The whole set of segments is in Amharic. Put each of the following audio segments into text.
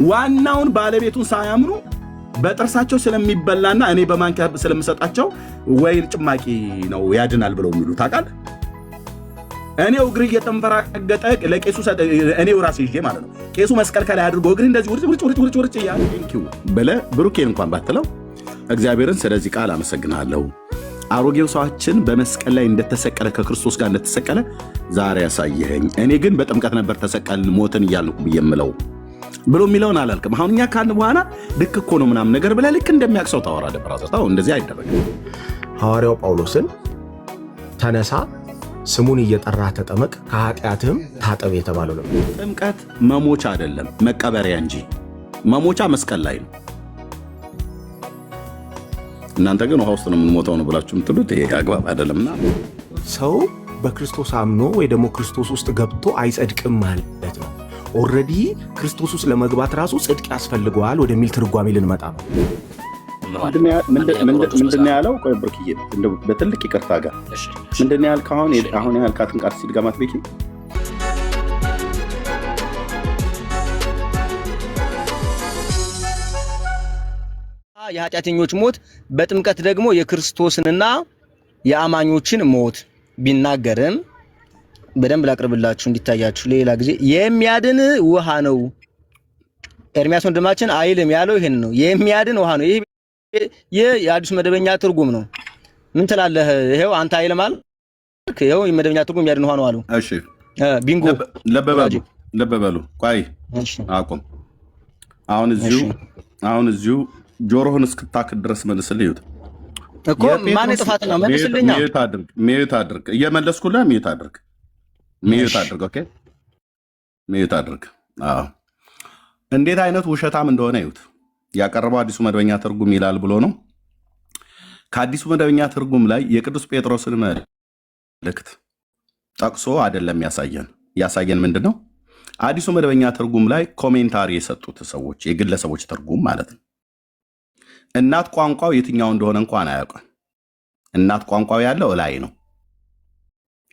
ዋናውን ባለቤቱን ሳያምኑ በጥርሳቸው ስለሚበላና እኔ በማንኪያ ስለምሰጣቸው ወይን ጭማቂ ነው ያድናል ብለው የሚሉ ታውቃለህ። እኔው እግር እየተንፈራገጠ ለቄሱ እኔው ራሴ ይዤ ማለት ነው። ቄሱ መስቀል ከላይ አድርጎ እግር እንደዚህ ውርጭ እያለ ቴንኪው ብለህ ብሩኬን እንኳን ባትለው እግዚአብሔርን ስለዚህ ቃል አመሰግናለሁ። አሮጌው ሰዋችን በመስቀል ላይ እንደተሰቀለ ከክርስቶስ ጋር እንደተሰቀለ ዛሬ ያሳየኸኝ። እኔ ግን በጥምቀት ነበር ተሰቀል ሞትን እያልኩ ብየምለው ብሎ የሚለውን አላልክም። አሁን እኛ ካልን በኋላ ልክ እኮ ነው ምናምን ነገር ብለህ ልክ እንደሚያቅሰው ታወራለህ። ብራዘር እንደዚህ አይደረግም። ሐዋርያው ጳውሎስን ተነሳ ስሙን እየጠራ ተጠመቅ ከኃጢአትህም ታጠብ የተባለው ነው። ጥምቀት መሞቻ አይደለም መቀበሪያ እንጂ። መሞቻ መስቀል ላይ ነው። እናንተ ግን ውሃ ውስጥ ነው የምንሞተው ነው ብላችሁ የምትሉት ይሄ አግባብ አይደለምና ሰው በክርስቶስ አምኖ ወይ ደግሞ ክርስቶስ ውስጥ ገብቶ አይጸድቅም ማለት ነው። ኦልሬዲ ክርስቶስ ውስጥ ለመግባት ራሱ ጽድቅ ያስፈልገዋል ወደሚል ትርጓሜ ልንመጣ ነው። ምንድን ያለው? ቆይ ብርክዬ በትልቅ ይቅርታ ጋር ምንድን ያልከው? አሁን ያልካትን ቃል ሲድጋማት ቤኪ የኃጢአተኞች ሞት በጥምቀት ደግሞ የክርስቶስንና የአማኞችን ሞት ቢናገርም በደንብ ላቅርብላችሁ እንዲታያችሁ ሌላ ጊዜ የሚያድን ውሃ ነው። ኤርሚያስ ወንድማችን አይልም ያለው ይሄን ነው። የሚያድን ውሃ ነው። ይሄ የአዲሱ መደበኛ ትርጉም ነው። ምን ትላለህ? ይሄው አንተ አይልም አልክ። ይሄው የመደበኛ ትርጉም የሚያድን ውሃ ነው አሉ። እሺ ቢንጎ ለበበሉ ቆይ አቁም። አሁን እዚሁ ጆሮህን እስክታክ ድረስ መልስልኝ። ይሁት እኮ ማን ጥፋት ነው? መልስልኛ። ሚዩት አድርግ። እየመለስኩልህ ሚዩት አድርግ። ኦኬ ሚዩት አድርግ። አዎ እንዴት አይነት ውሸታም እንደሆነ ይሁት። ያቀረበው አዲሱ መደበኛ ትርጉም ይላል ብሎ ነው። ከአዲሱ መደበኛ ትርጉም ላይ የቅዱስ ጴጥሮስን መልእክት ጠቅሶ አይደለም ያሳየን ምንድን ነው? አዲሱ መደበኛ ትርጉም ላይ ኮሜንታሪ የሰጡት ሰዎች የግለሰቦች ትርጉም ማለት ነው። እናት ቋንቋው የትኛው እንደሆነ እንኳን አያውቅም። እናት ቋንቋው ያለው ላይ ነው።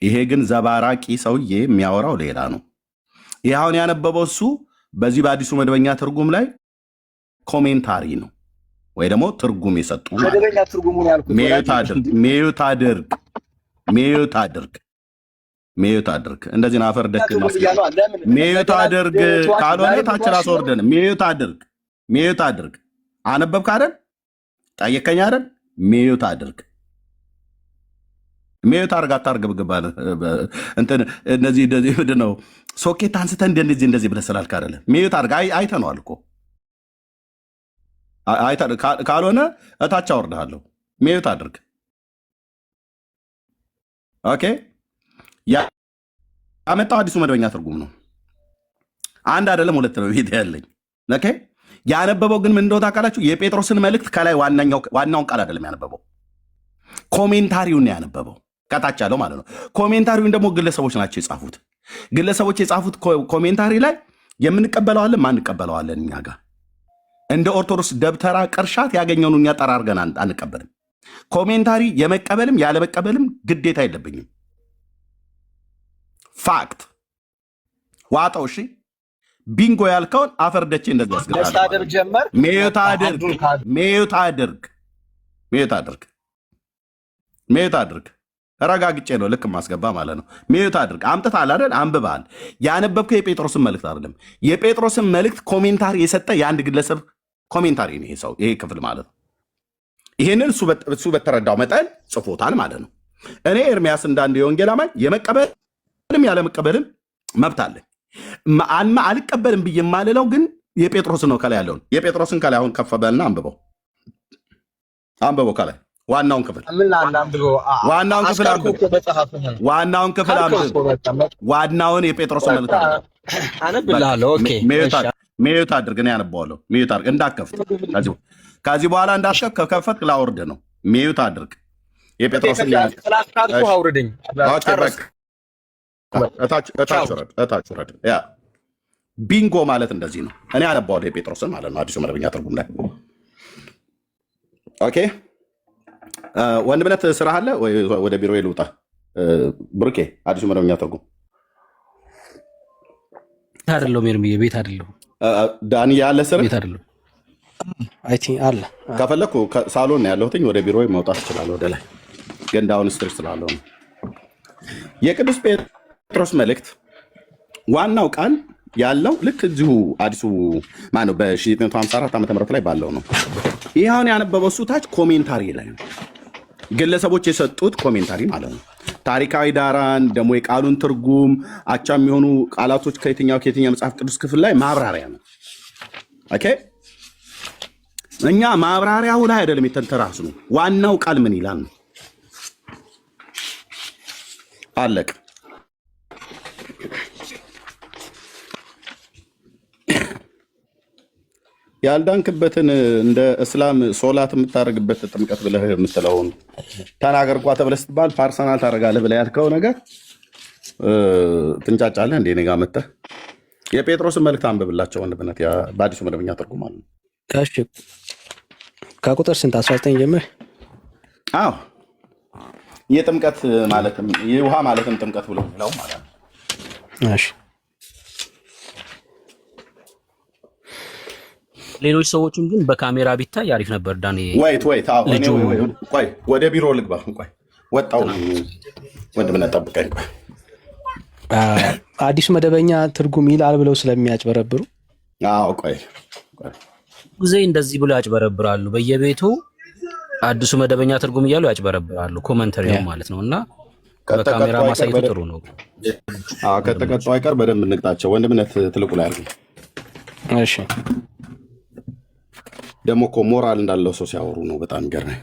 ይሄ ግን ዘባራቂ ሰውዬ የሚያወራው ሌላ ነው። ይህ አሁን ያነበበው እሱ በዚህ በአዲሱ መደበኛ ትርጉም ላይ ኮሜንታሪ ነው ወይ ደግሞ ትርጉም የሰጡ መደበኛ ትርጉሙን ያልኩት ሚዩት አድርግ። እንደዚህ አፈር ደክ ሚዩት አድርግ። ካልሆነ ታች ራስ ወርደን ሚዩት አድርግ። አነበብክ አይደል? ጠየቀኝ አይደል? ሚዩት አድርግ። ሚዩት አድርግ። አታርገብግባል እንትን እነዚህ ምንድን ነው ሶኬት አንስተህ እንደዚህ ብለህ ስላልክ አይደለ? ሚዩት አድርግ። አይተነዋል እኮ ካልሆነ እታች አወርድሃለሁ። ሚዩት አድርግ። ኦኬ ያመጣው አዲሱ መደበኛ ትርጉም ነው። አንድ አይደለም ሁለት ነው ቤት ያለኝ። ኦኬ ያነበበው ግን ምን እንደሆነ ታውቃላችሁ? የጴጥሮስን መልእክት ከላይ ዋናውን ቃል አይደለም ያነበበው፣ ኮሜንታሪውን ነው ያነበበው። ከታች ያለው ማለት ነው። ኮሜንታሪውን ደግሞ ግለሰቦች ናቸው የጻፉት። ግለሰቦች የጻፉት ኮሜንታሪ ላይ የምንቀበለዋለን ማንቀበለዋለን። እኛ ጋር እንደ ኦርቶዶክስ ደብተራ ቅርሻት ያገኘውን እኛ ጠራርገን አንቀበልም። ኮሜንታሪ የመቀበልም ያለመቀበልም ግዴታ የለብኝም። ፋክት ዋጣው። እሺ ቢንጎ ያልከውን አፈርደቼ እንደዚህ ያስገባል። ሚዩት አድርግ። ረጋግጬ ነው ልክ ማስገባ ማለት ነው። ሚዩት አድርግ። አምጥተሃል አይደል? አንብበሃል። ያነበብከው የጴጥሮስን መልእክት አይደለም። የጴጥሮስን መልእክት ኮሜንታሪ የሰጠ የአንድ ግለሰብ ኮሜንታሪ ነው ይሄ ክፍል ማለት ነው። ይሄንን እሱ በተረዳው መጠን ጽፎታል ማለት ነው። እኔ ኤርሚያስ እንዳንድ የወንጌል አማኝ የመቀበልም ያለመቀበልም መብት አለኝ። አልቀበልም ብዬ የማልለው ግን የጴጥሮስን ነው። ከላይ ያለውን የጴጥሮስን ከላይ አሁን ከፍ በልና አንብበው ከላይ ዋናውን ክፍል ዋናውን የጴጥሮስን መልእክት አነብልሃለሁ። ኦኬ ሚዩት አድርግ። እኔ አነባዋለሁ። ሚዩት አድርግ እንዳትከፍት። ከዚህ በኋላ እንዳትከፍት። ከከፈትክ ላውርድ ነው። ሚዩት አድርግ። የጴጥሮስን አውርድኝ። እታች ውረድ። ቢንጎ ማለት እንደዚህ ነው። እኔ አነባዋለሁ የጴጥሮስን ማለት ነው። አዲሱ መደበኛ ትርጉም ላይ ኦኬ። ወንድምነት ስራ አለ ወይ? ወደ ቢሮ ልውጣ። ብሩኬ አዲሱ መደበኛ ትርጉም አይደለሁም። ቤት አይደለሁም። ዳኒ ያለ ስር ቤት አይደለም አይ ቲንክ አለ። ከፈለኩ ሳሎን ነው ያለሁት፣ ወደ ቢሮ መውጣት እችላለሁ ወደ ላይ፣ ግን ዳውን ስትሪት ስላለው ነው። የቅዱስ ጴጥሮስ መልእክት ዋናው ቃል ያለው ልክ እዚሁ አዲሱ ማነው በ1954 ዓ ም ላይ ባለው ነው። ይህ አሁን ያነበበው እሱ ታች ኮሜንታሪ ላይ ነው፣ ግለሰቦች የሰጡት ኮሜንታሪ ማለት ነው። ታሪካዊ ዳራን ደግሞ የቃሉን ትርጉም አቻ የሚሆኑ ቃላቶች ከየትኛው መጽሐፍ ቅዱስ ክፍል ላይ ማብራሪያ ነው። ኦኬ እኛ ማብራሪያው ላይ አይደለም የተንተራስ ነው። ዋናው ቃል ምን ይላል ነው። አለቅ ያልዳንክበትን እንደ እስላም ሶላት የምታደርግበት ጥምቀት ብለህ የምትለውን ተናገር እንኳ ተብለህ ስትባል ፓርሰናል ታደርጋለህ ብለህ ያልከው ነገር ትንጫጫለህ እንዴ? እኔ ጋ መተህ የጴጥሮስን መልእክት አንብብላቸው ወንድምነት በአዲሱ መደበኛ ትርጉም አለ። እሺ ከቁጥር ስንት 19 ጀምር። አዎ የጥምቀት ማለትም የውሃ ማለትም ጥምቀት ብሎ ነው ማለት ነው። እሺ ሌሎች ሰዎችም ግን በካሜራ ቢታይ አሪፍ ነበር። ዳኒ ወይት ቆይ ወደ ቢሮ ልግባ። ቆይ ወጣው ወንድምነት ጠብቀኝ። ቆይ አዲሱ መደበኛ ትርጉም ይላል ብለው ስለሚያጭበረብሩ አዎ ቆይ ጊዜ እንደዚህ ብሎ ያጭበረብራሉ። በየቤቱ አዲሱ መደበኛ ትርጉም እያሉ ያጭበረብራሉ። ኮመንተሪው ማለት ነው። እና በካሜራ ማሳየቱ ጥሩ ነው። ከተቀጡ አይቀር በደንብ እንቅጣቸው። ወንድምነት ትልቁ ላይ አድርግ። እሺ ደግሞ እኮ ሞራል እንዳለው ሰው ሲያወሩ ነው በጣም ገርመኝ።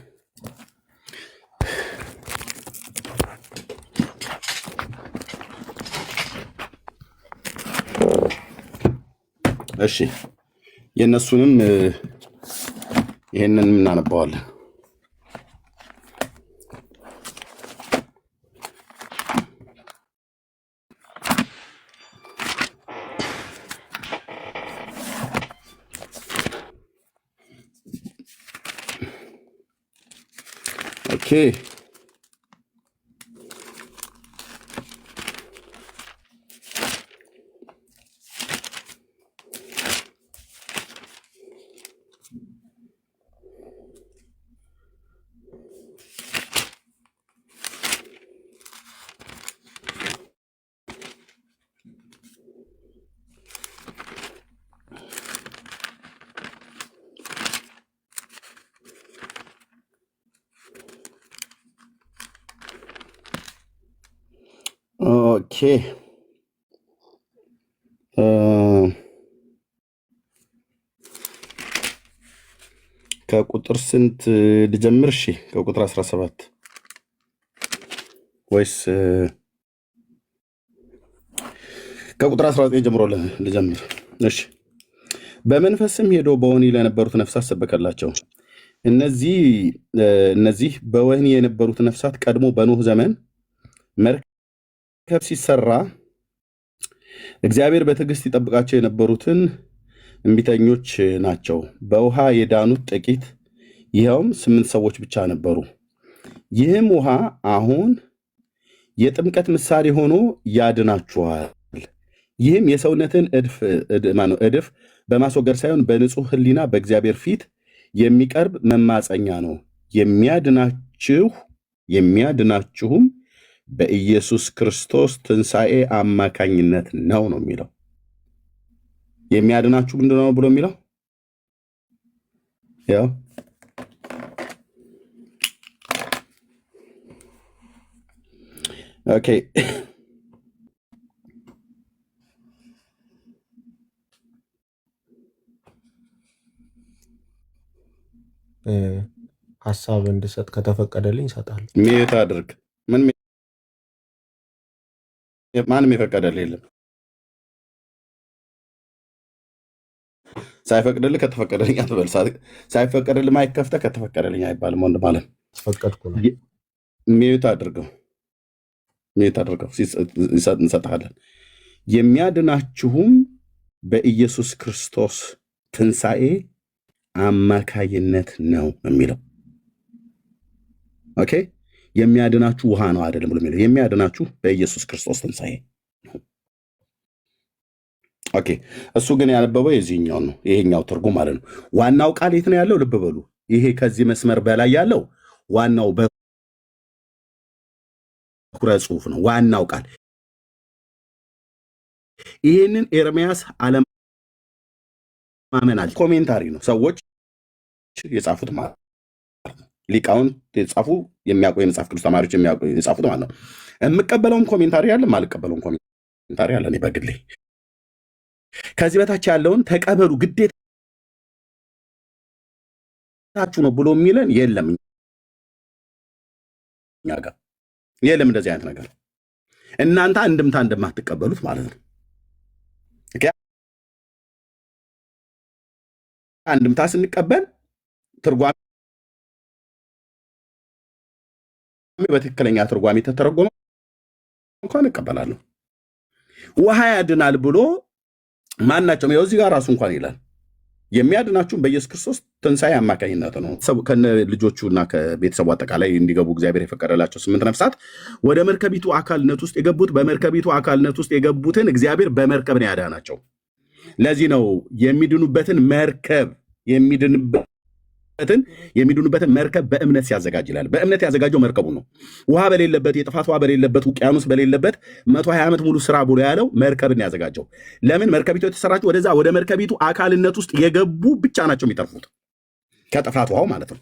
እሺ የእነሱንም ይሄንን እናነባዋለን። ኦኬ ኦኬ ከቁጥር ስንት ልጀምር? እሺ ከቁጥር 17 ወይስ ከቁጥር 19 ጀምሮ ልጀምር? እሺ በመንፈስም ሄዶ በወህኒ ለነበሩት ነፍሳት ሰበከላቸው። እነዚህ በወህኒ የነበሩት ነፍሳት ቀድሞ በኖህ ዘመን መርከብ ሲሰራ እግዚአብሔር በትዕግስት ይጠብቃቸው የነበሩትን እምቢተኞች ናቸው። በውሃ የዳኑት ጥቂት፣ ይኸውም 8 ሰዎች ብቻ ነበሩ። ይህም ውሃ አሁን የጥምቀት ምሳሌ ሆኖ ያድናችኋል። ይህም የሰውነትን እድፍ በማስወገድ ሳይሆን በንጹሕ ሕሊና በእግዚአብሔር ፊት የሚቀርብ መማፀኛ ነው። የሚያድናችሁም በኢየሱስ ክርስቶስ ትንሣኤ አማካኝነት ነው የሚለው። የሚያድናችሁ ምንድን ነው ብሎ የሚለው? ያው ኦኬ ሀሳብ እንድሰጥ ከተፈቀደልኝ እሰጣለሁ። ሚዩት አድርግ። ማንም የፈቀደልህ የለም። ሳይፈቅድልህ ከተፈቀደልኝ አትበል። ሳይፈቀድልህ ማይክ ከፍተህ ከተፈቀደልኝ አይባልም። ወንድም አለ ፈቀድኩ ነው። ሚዩት አድርገው እንሰጥሃለን። የሚያድናችሁም በኢየሱስ ክርስቶስ ትንሣኤ አማካይነት ነው የሚለው። ኦኬ የሚያድናችሁ ውሃ ነው አይደለም ብሎ የሚለው የሚያድናችሁ በኢየሱስ ክርስቶስ ትንሣኤ ነው። ኦኬ እሱ ግን ያነበበው የዚህኛው ነው፣ ይሄኛው ትርጉም ማለት ነው። ዋናው ቃል የት ነው ያለው? ልብ በሉ። ይሄ ከዚህ መስመር በላይ ያለው ዋናው በኩረ ጽሑፍ ነው። ዋናው ቃል ይሄንን ኤርምያስ አለማመናል ኮሜንታሪ ነው፣ ሰዎች የጻፉት ማለት ነው። ሊቃውንት የጻፉ የሚያውቁ የመጽሐፍ ቅዱስ ተማሪዎች የጻፉት ማለት ነው። የምቀበለውም ኮሜንታሪ አለ፣ የማልቀበለውም ኮሜንታሪ አለ። እኔ በግሌ ከዚህ በታች ያለውን ተቀበሉ ግዴታችሁ ነው ብሎ የሚለን የለም፣ እኛ ጋር የለም እንደዚህ አይነት ነገር። እናንተ አንድምታ እንደማትቀበሉት ማለት ነው። አንድምታ ስንቀበል ትርጓሜ በትክክለኛ ትርጓሜ ተተረጎመ እንኳን እቀበላለሁ። ውሃ ያድናል ብሎ ማናቸውም ይኸው እዚህ ጋር ራሱ እንኳን ይላል የሚያድናችሁን በኢየሱስ ክርስቶስ ትንሣኤ አማካኝነት ነው። ከነ ልጆቹና ከቤተሰቡ አጠቃላይ እንዲገቡ እግዚአብሔር የፈቀደላቸው 8 ነፍሳት ወደ መርከቢቱ አካልነት ውስጥ የገቡት በመርከቢቱ አካልነት ውስጥ የገቡትን እግዚአብሔር በመርከብ ነው ያዳናቸው። ለዚህ ነው የሚድኑበትን መርከብ በእምነት ሲያዘጋጅ ይላል። በእምነት ያዘጋጀው መርከቡ ነው። ውሃ በሌለበት የጥፋት ውሃ በሌለበት ውቅያኖስ በሌለበት 120 ዓመት ሙሉ ስራ ብሎ ያለው መርከብን ያዘጋጀው። ለምን? መርከቢቱ የተሰራችው ወደዛ ወደ መርከቢቱ አካልነት ውስጥ የገቡ ብቻ ናቸው የሚተርፉት ከጥፋት ውሃው ማለት ነው።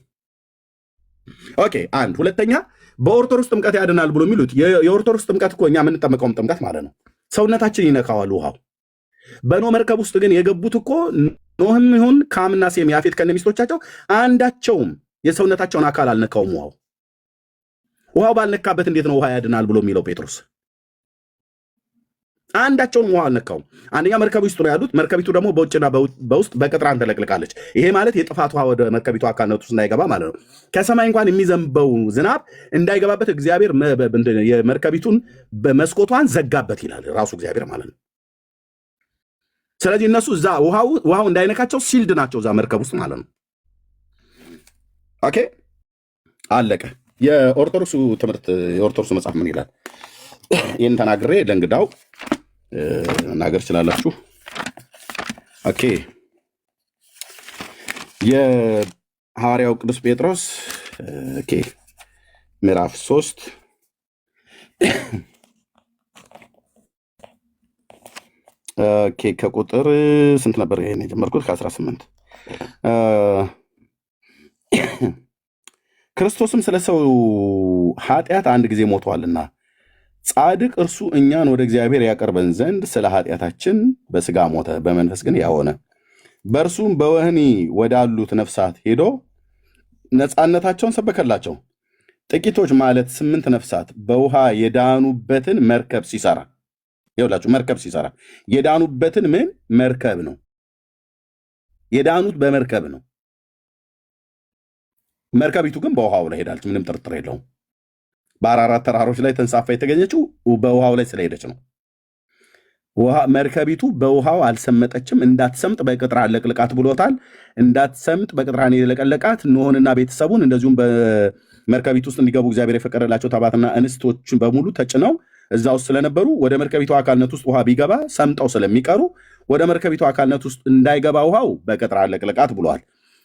ኦኬ አንድ ሁለተኛ በኦርቶዶክስ ጥምቀት ያድናል ብሎ የሚሉት የኦርቶዶክስ ጥምቀት እኮ እኛ የምንጠመቀውም ጥምቀት ማለት ነው። ሰውነታችን ይነካዋል ውሃው። በኖ መርከብ ውስጥ ግን የገቡት እኮ ኖህም ይሁን ካምና ሴም ያፌት ከነ ሚስቶቻቸው አንዳቸውም የሰውነታቸውን አካል አልነካውም። ውሃው ባልነካበት እንዴት ነው ውሃ ያድናል ብሎ የሚለው ጴጥሮስ? አንዳቸውም ውሃ አልነካውም። አንደኛ መርከቢ ውስጥ ነው ያሉት። መርከቢቱ ደግሞ በውጭና በውስጥ በቅጥራን ተለቅልቃለች። ይሄ ማለት የጥፋት ውሃ ወደ መርከቢቱ አካልነት ውስጥ እንዳይገባ ማለት ነው። ከሰማይ እንኳን የሚዘንበው ዝናብ እንዳይገባበት እግዚአብሔር የመርከቢቱን በመስኮቷን ዘጋበት ይላል ራሱ እግዚአብሔር ማለት ነው። ስለዚህ እነሱ እዛ ውሃው እንዳይነካቸው ሲልድ ናቸው እዛ መርከብ ውስጥ ማለት ነው። ኦኬ አለቀ። የኦርቶዶክሱ ትምህርት የኦርቶዶክሱ መጽሐፍ ምን ይላል? ይህን ተናግሬ ለእንግዳው መናገር ይችላላችሁ። ኦኬ የሐዋርያው ቅዱስ ጴጥሮስ ኦኬ ምዕራፍ 3 ኦኬ ከቁጥር ስንት ነበር ይሄን የጀመርኩት? ከ18 ክርስቶስም ስለ ሰው ኃጢአት አንድ ጊዜ ሞቷልና ጻድቅ እርሱ እኛን ወደ እግዚአብሔር ያቀርበን ዘንድ ስለ ኃጢአታችን በሥጋ ሞተ፣ በመንፈስ ግን ሕያው ሆነ። በእርሱም በወህኒ ወዳሉት ነፍሳት ሄዶ ነፃነታቸውን ሰበከላቸው። ጥቂቶች ማለት 8 ነፍሳት በውሃ የዳኑበትን መርከብ ሲሰራ ይኸውላችሁ መርከብ ሲሰራ የዳኑበትን ምን መርከብ ነው የዳኑት በመርከብ ነው። መርከቢቱ ግን በውሃው ላይ ሄዳለች፣ ምንም ጥርጥር የለውም። በአራራት ተራሮች ላይ ተንሳፋ የተገኘችው በውሃው ላይ ስለሄደች ነው። መርከቢቱ በውሃው አልሰመጠችም። እንዳትሰምጥ በቅጥራ አለቅልቃት ብሎታል። እንዳትሰምጥ በቅጥራን የለቀለቃት ኖኅንና ቤተሰቡን እንደዚሁም በመርከቢቱ ውስጥ እንዲገቡ እግዚአብሔር የፈቀደላቸው ተባትና እንስቶችን በሙሉ ተጭነው እዛ ውስጥ ስለነበሩ ወደ መርከቢቱ አካልነት ውስጥ ውሃ ቢገባ ሰምጠው ስለሚቀሩ ወደ መርከቢቱ አካልነት ውስጥ እንዳይገባ ውሃው በቅጥራ አለቅልቃት ብለዋል።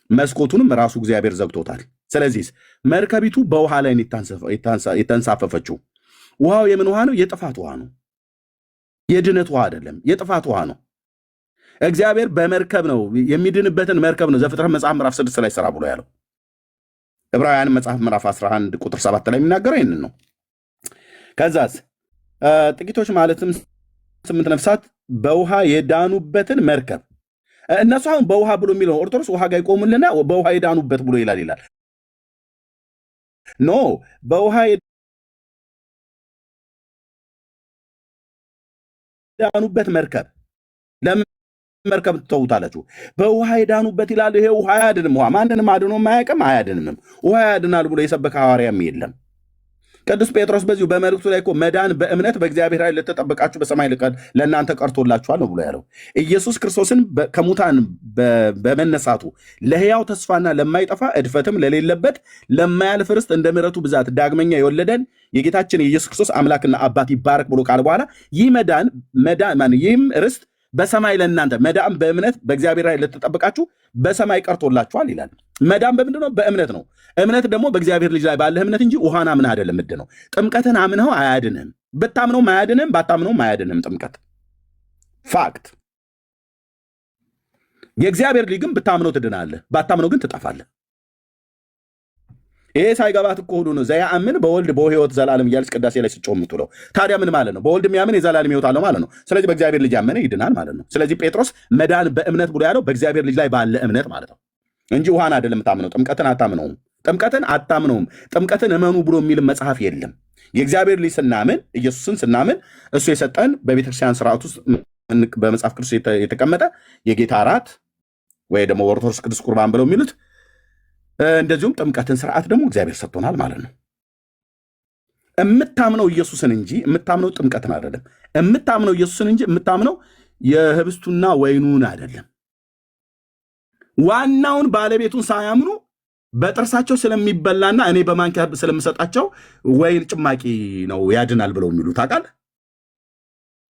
መስኮቱንም ራሱ እግዚአብሔር ዘግቶታል። ስለዚህ መርከቢቱ በውሃ ላይ የተንሳፈፈችው ውሃው የምን ውሃ ነው? የጥፋት ውሃ ነው። የድነት ውሃ አይደለም፣ የጥፋት ውሃ ነው። እግዚአብሔር በመርከብ ነው የሚድንበትን መርከብ ነው ዘፍጥረት መጽሐፍ ምዕራፍ 6 ላይ ስራ ብሎ ያለው። ዕብራውያን መጽሐፍ ምዕራፍ 11 ቁጥር 7 ላይ የሚናገረው ይህንን ነው። ከዛስ ጥቂቶች ማለትም 8 ነፍሳት በውሃ የዳኑበትን መርከብ እነሱ አሁን በውሃ ብሎ የሚለው ኦርቶዶክስ ውሃ ጋር ይቆሙልና በውሃ የዳኑበት ብሎ ይላል። ኖ በውሃ የዳኑበት መርከብ ለምን መርከብ ትተውታላችሁ? በውሃ የዳኑበት ይላል። ይሄ ውሃ አያድንም። ውሃ ማንንም አድኖ አያውቅም፣ አያድንምም። ውሃ ያድናል ብሎ የሰበከ ሐዋርያም የለም። ቅዱስ ጴጥሮስ በዚሁ በመልእክቱ ላይ እኮ መዳን በእምነት በእግዚአብሔር ኃይል ለተጠበቃችሁ በሰማይ ለእናንተ ቀርቶላችኋል ነው ብሎ ያለው። ኢየሱስ ክርስቶስን ከሙታን በመነሳቱ ለሕያው ተስፋና ለማይጠፋ እድፈትም ለሌለበት ለማያልፍ ርስት እንደ ምሕረቱ ብዛት ዳግመኛ የወለደን የጌታችን የኢየሱስ ክርስቶስ አምላክና አባት ይባረክ ብሎ ቃል በኋላ ይህ ይህም ርስት በሰማይ ለእናንተ መዳን በእምነት በእግዚአብሔር ላይ ለተጠበቃችሁ በሰማይ ቀርቶላችኋል ይላል። መዳን በምንድን ነው? በእምነት ነው። እምነት ደግሞ በእግዚአብሔር ልጅ ላይ ባለህ እምነት እንጂ ውሃን አምነህ አይደለም። ምድ ነው። ጥምቀትን አምነኸው አያድንህም። ብታምነውም አያድንህም፣ ባታምነውም አያድንህም። ጥምቀት ፋክት። የእግዚአብሔር ልጅ ግን ብታምነው ትድናለህ፣ ባታምነው ግን ትጠፋለህ። ይሄ ሳይገባት እኮ ሁሉ ነው ዘያአምን በወልድ በሕይወት ዘላለም እያለች ቅዳሴ ላይ ስጮህ የምትውለው። ታዲያ ምን ማለት ነው? በወልድ የሚያምን የዘላለም ሕይወት አለው ማለት ነው። ስለዚህ በእግዚአብሔር ልጅ ያመነ ይድናል ማለት ነው። ስለዚህ ጴጥሮስ መዳን በእምነት ብሎ ያለው በእግዚአብሔር ልጅ ላይ ባለ እምነት ማለት ነው እንጂ ውሃን አይደለም የምታምነው። ጥምቀትን አታምነውም። ጥምቀትን አታምነውም። ጥምቀትን እመኑ ብሎ የሚል መጽሐፍ የለም። የእግዚአብሔር ልጅ ስናምን፣ ኢየሱስን ስናምን እሱ የሰጠን በቤተክርስቲያን ስርዓት ውስጥ በመጽሐፍ ቅዱስ የተቀመጠ የጌታ እራት ወይ ደግሞ ኦርቶዶክስ ቅዱስ ቁርባን ብለው የሚሉት እንደዚሁም ጥምቀትን ስርዓት ደግሞ እግዚአብሔር ሰጥቶናል ማለት ነው። የምታምነው ኢየሱስን እንጂ የምታምነው ጥምቀትን አይደለም። የምታምነው ኢየሱስን እንጂ የምታምነው የህብስቱና ወይኑን አይደለም። ዋናውን ባለቤቱን ሳያምኑ በጥርሳቸው ስለሚበላና እኔ በማንኪያ ስለምሰጣቸው ወይን ጭማቂ ነው ያድናል ብለው የሚሉ ታውቃለህ።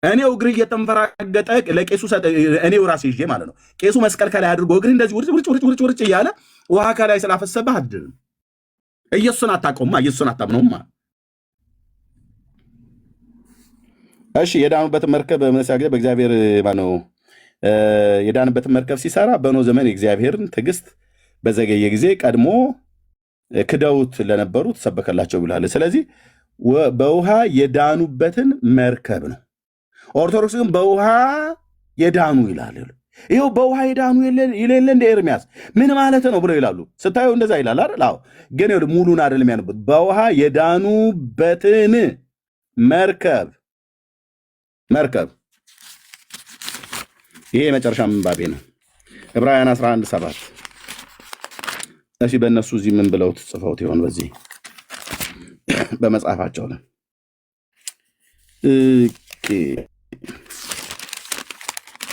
እኔው እግር እየተንፈራገጠ ለቄሱ እኔው ራሴ ይዤ ማለት ነው። ቄሱ መስቀል ከላይ አድርጎ እግር እንደዚህ ውርጭ እያለ ውሃ ከላይ ስላፈሰበህ አድንም። ኢየሱስን አታውቀውማ፣ ኢየሱስን አታምነውማ። እሺ የዳኑበትን መርከብ በመሳገድ በእግዚአብሔር ማነው የዳንበትን መርከብ ሲሰራ በኖህ ዘመን የእግዚአብሔርን ትዕግስት በዘገየ ጊዜ ቀድሞ ክደውት ለነበሩት ሰበከላቸው ብሏል። ስለዚህ በውሃ የዳኑበትን መርከብ ነው። ኦርቶዶክስ ግን በውሃ የዳኑ ይላል። ይኸው በውሃ የዳኑ የሌለ እንደ ኤርሚያስ ምን ማለት ነው ብለው ይላሉ። ስታየው እንደዛ ይላል አይደል? አዎ። ግን ሙሉን አይደለም ያነቡት። በውሃ የዳኑበትን መርከብ ይሄ የመጨረሻ ምንባቤ ነው። ዕብራውያን 11:7 እሺ፣ በእነሱ እዚህ ምን ብለው ጽፈውት ይሆን? በዚህ በመጽሐፋቸው ላይ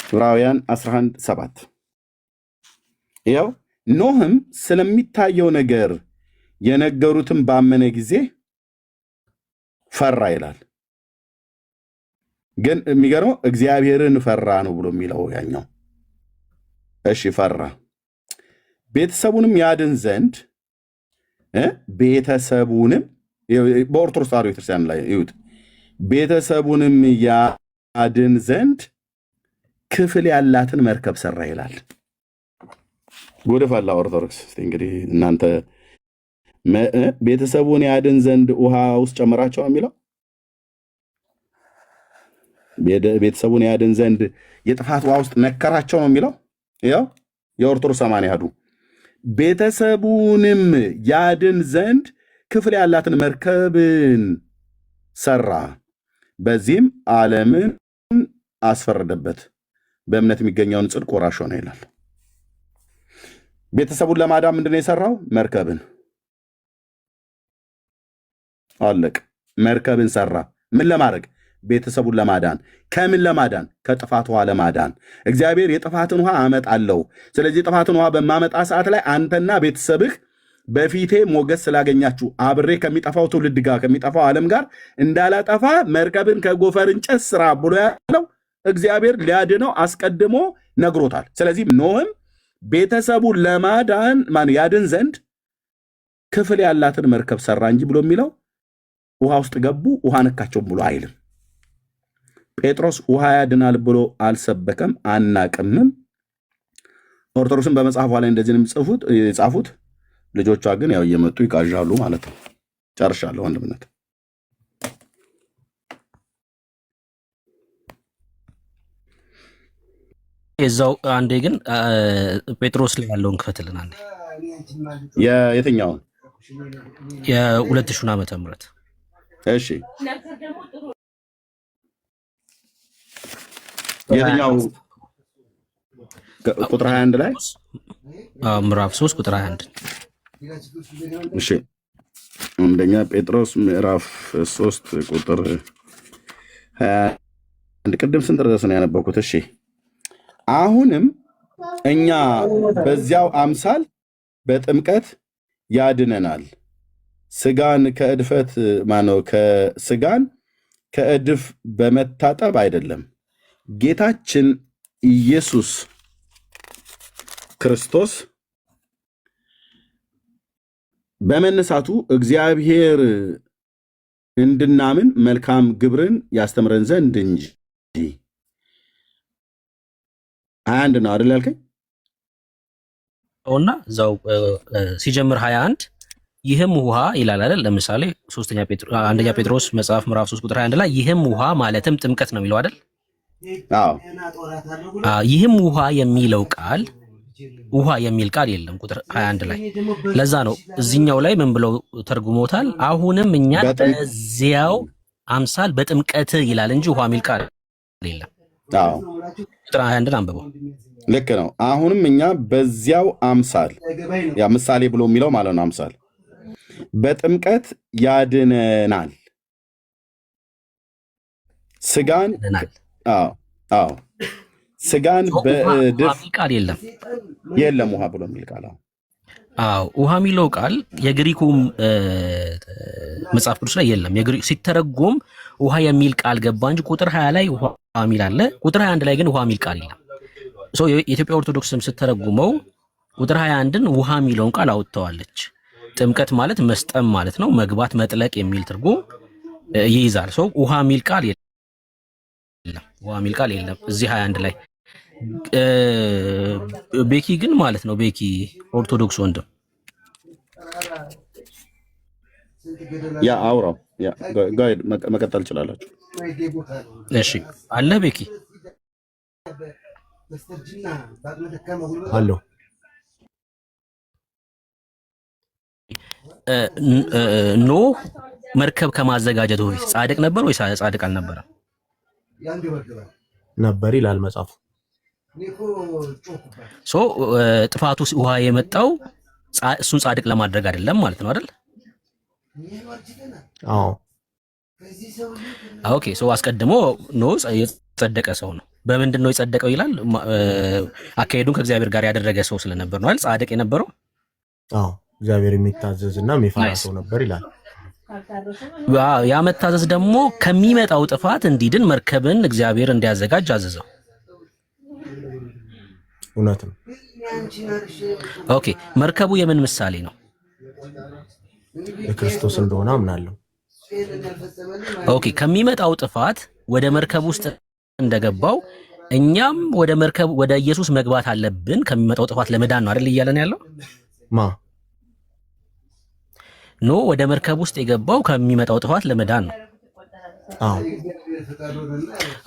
ዕብራውያን 11:7 ይኸው ኖህም ስለሚታየው ነገር የነገሩትን ባመነ ጊዜ ፈራ ይላል። ግን የሚገርመው እግዚአብሔርን ፈራ ነው ብሎ የሚለው ያኛው። እሺ ፈራ ቤተሰቡንም ያድን ዘንድ ቤተሰቡንም በኦርቶዶክስ ተዋሕዶ ቤተክርስቲያን ላይ ይሁት ቤተሰቡንም ያድን ዘንድ ክፍል ያላትን መርከብ ሰራ ይላል። ጉድ ፈላ ኦርቶዶክስ። እንግዲህ እናንተ ቤተሰቡን ያድን ዘንድ ውሃ ውስጥ ጨምራቸው የሚለው ቤተሰቡን ያድን ዘንድ የጥፋት ውሃ ውስጥ ነከራቸው ነው የሚለው። ያው የኦርቶዶክስ 80 ያዱ ቤተሰቡንም ያድን ዘንድ ክፍል ያላትን መርከብን ሰራ፣ በዚህም ዓለምን አስፈረደበት፣ በእምነት የሚገኘውን ጽድቅ ወራሽ ሆነ ይላል። ቤተሰቡን ለማዳን ምንድነው የሰራው? መርከብን። አለቅ መርከብን ሰራ። ምን ለማድረግ? ቤተሰቡን ለማዳን። ከምን ለማዳን? ከጥፋት ውሃ ለማዳን። እግዚአብሔር የጥፋትን ውሃ አመጣለሁ፣ ስለዚህ የጥፋትን ውሃ በማመጣ ሰዓት ላይ አንተና ቤተሰብህ በፊቴ ሞገስ ስላገኛችሁ አብሬ ከሚጠፋው ትውልድ ጋር ከሚጠፋው ዓለም ጋር እንዳላጠፋ መርከብን ከጎፈር እንጨት ስራ ብሎ ያለው እግዚአብሔር ሊያድነው አስቀድሞ ነግሮታል። ስለዚህ ኖህም ቤተሰቡን ለማዳን ያድን ዘንድ ክፍል ያላትን መርከብ ሰራ እንጂ ብሎ የሚለው ውሃ ውስጥ ገቡ ውሃ ነካቸውም ብሎ አይልም። ጴጥሮስ ውሃ ያድናል ብሎ አልሰበከም፣ አናቅምም። ኦርቶዶክስን በመጽሐፏ ላይ እንደዚህ የጻፉት ልጆቿ ግን ያው እየመጡ ይቃዣሉ ማለት ነው። ጨርሻለሁ ወንድምነት። የዛው አንዴ ግን ጴጥሮስ ላይ ያለውን ክፈትልን አንዴ። የትኛውን? የ2000 ዓመተ ምህረት። እሺ የትኛው? ቁጥር 21 ላይ ምዕራፍ 3 ቁጥር 21። እሺ አንደኛ ጴጥሮስ ምዕራፍ 3 ቁጥር 21። ቅድም ስንት ድረስ ነው ያነበብኩት? እሺ አሁንም እኛ በዚያው አምሳል በጥምቀት ያድነናል፣ ስጋን ከእድፈት ስጋን ከእድፍ በመታጠብ አይደለም፣ ጌታችን ኢየሱስ ክርስቶስ በመነሳቱ እግዚአብሔር እንድናምን መልካም ግብርን ያስተምረን ዘንድ እንጂ 21 ነው አይደል ያልከኝ? እና እዛው ሲጀምር 21 ይህም ውሃ ይላል አይደል? ለምሳሌ አንደኛ ጴጥሮስ መጽሐፍ ምዕራፍ 3 ቁጥር 21 ላይ ይህም ውሃ ማለትም ጥምቀት ነው የሚለው አይደል? አዎ። ይህም ውሃ የሚለው ቃል ውሃ የሚል ቃል የለም ቁጥር 21 ላይ። ለዛ ነው እዚህኛው ላይ ምን ብለው ተርጉሞታል? አሁንም እኛ በዚያው አምሳል በጥምቀት ይላል እንጂ ውሃ የሚል ቃል የለም። አዎ። ቁጥር 21 አንብበው። ልክ ነው። አሁንም እኛ በዚያው አምሳል ያ ምሳሌ ብሎ የሚለው ማለት ነው። አምሳል በጥምቀት ያድነናል ስጋን። አዎ አዎ። ስጋን በድፍ ቃል የለም ውሃ ብሎ የሚል ቃል። አዎ ውሃ የሚለው ቃል የግሪኩ መጽሐፍ ቅዱስ ላይ የለም። ሲተረጎም ውሃ የሚል ቃል ገባ እንጂ ቁጥር 20 ላይ ውሃ የሚል አለ። ቁጥር 21 ላይ ግን ውሃ የሚል ቃል የለም። የኢትዮጵያ ኦርቶዶክስም ስትተረጉመው ቁጥር 21ን ውሃ የሚለውን ቃል አውጥተዋለች። ጥምቀት ማለት መስጠም ማለት ነው፣ መግባት መጥለቅ የሚል ትርጉም ይይዛል። ውሃ የሚል ቃል የለም፣ ውሃ የሚል ቃል የለም እዚህ 21 ላይ። ቤኪ ግን ማለት ነው፣ ቤኪ ኦርቶዶክስ ወንድም ያ አውራው ያ ጋይድ መቀጠል ትችላላችሁ። እሺ አለ ቤኪ አሎ ኖህ መርከብ ከማዘጋጀቱ በፊት ጻድቅ ነበር ወይስ ጻድቅ አልነበረም? ነበር ይላል መጽሐፉ። ጥፋቱ ውሃ የመጣው እሱን ጻድቅ ለማድረግ አይደለም ማለት ነው አይደል? አዎ ኦኬ። አስቀድሞ ኖህ የጸደቀ ሰው ነው። በምንድን ነው የጸደቀው ይላል? አካሄዱን ከእግዚአብሔር ጋር ያደረገ ሰው ስለነበር ነው አይደል ጻድቅ የነበረው? አዎ እግዚአብሔር የሚታዘዝና የሚፈራ ሰው ነበር ይላል። ያ መታዘዝ ደግሞ ከሚመጣው ጥፋት እንዲድን መርከብን እግዚአብሔር እንዲያዘጋጅ አዘዘው። እውነት ነው። ኦኬ መርከቡ የምን ምሳሌ ነው? የክርስቶስ እንደሆነ አምናለሁ። ኦኬ ከሚመጣው ጥፋት ወደ መርከብ ውስጥ እንደገባው እኛም ወደ መርከብ ወደ ኢየሱስ መግባት አለብን ከሚመጣው ጥፋት ለመዳን ነው አይደል እያለን ያለው? ኖ ወደ መርከብ ውስጥ የገባው ከሚመጣው ጥፋት ለመዳን ነው።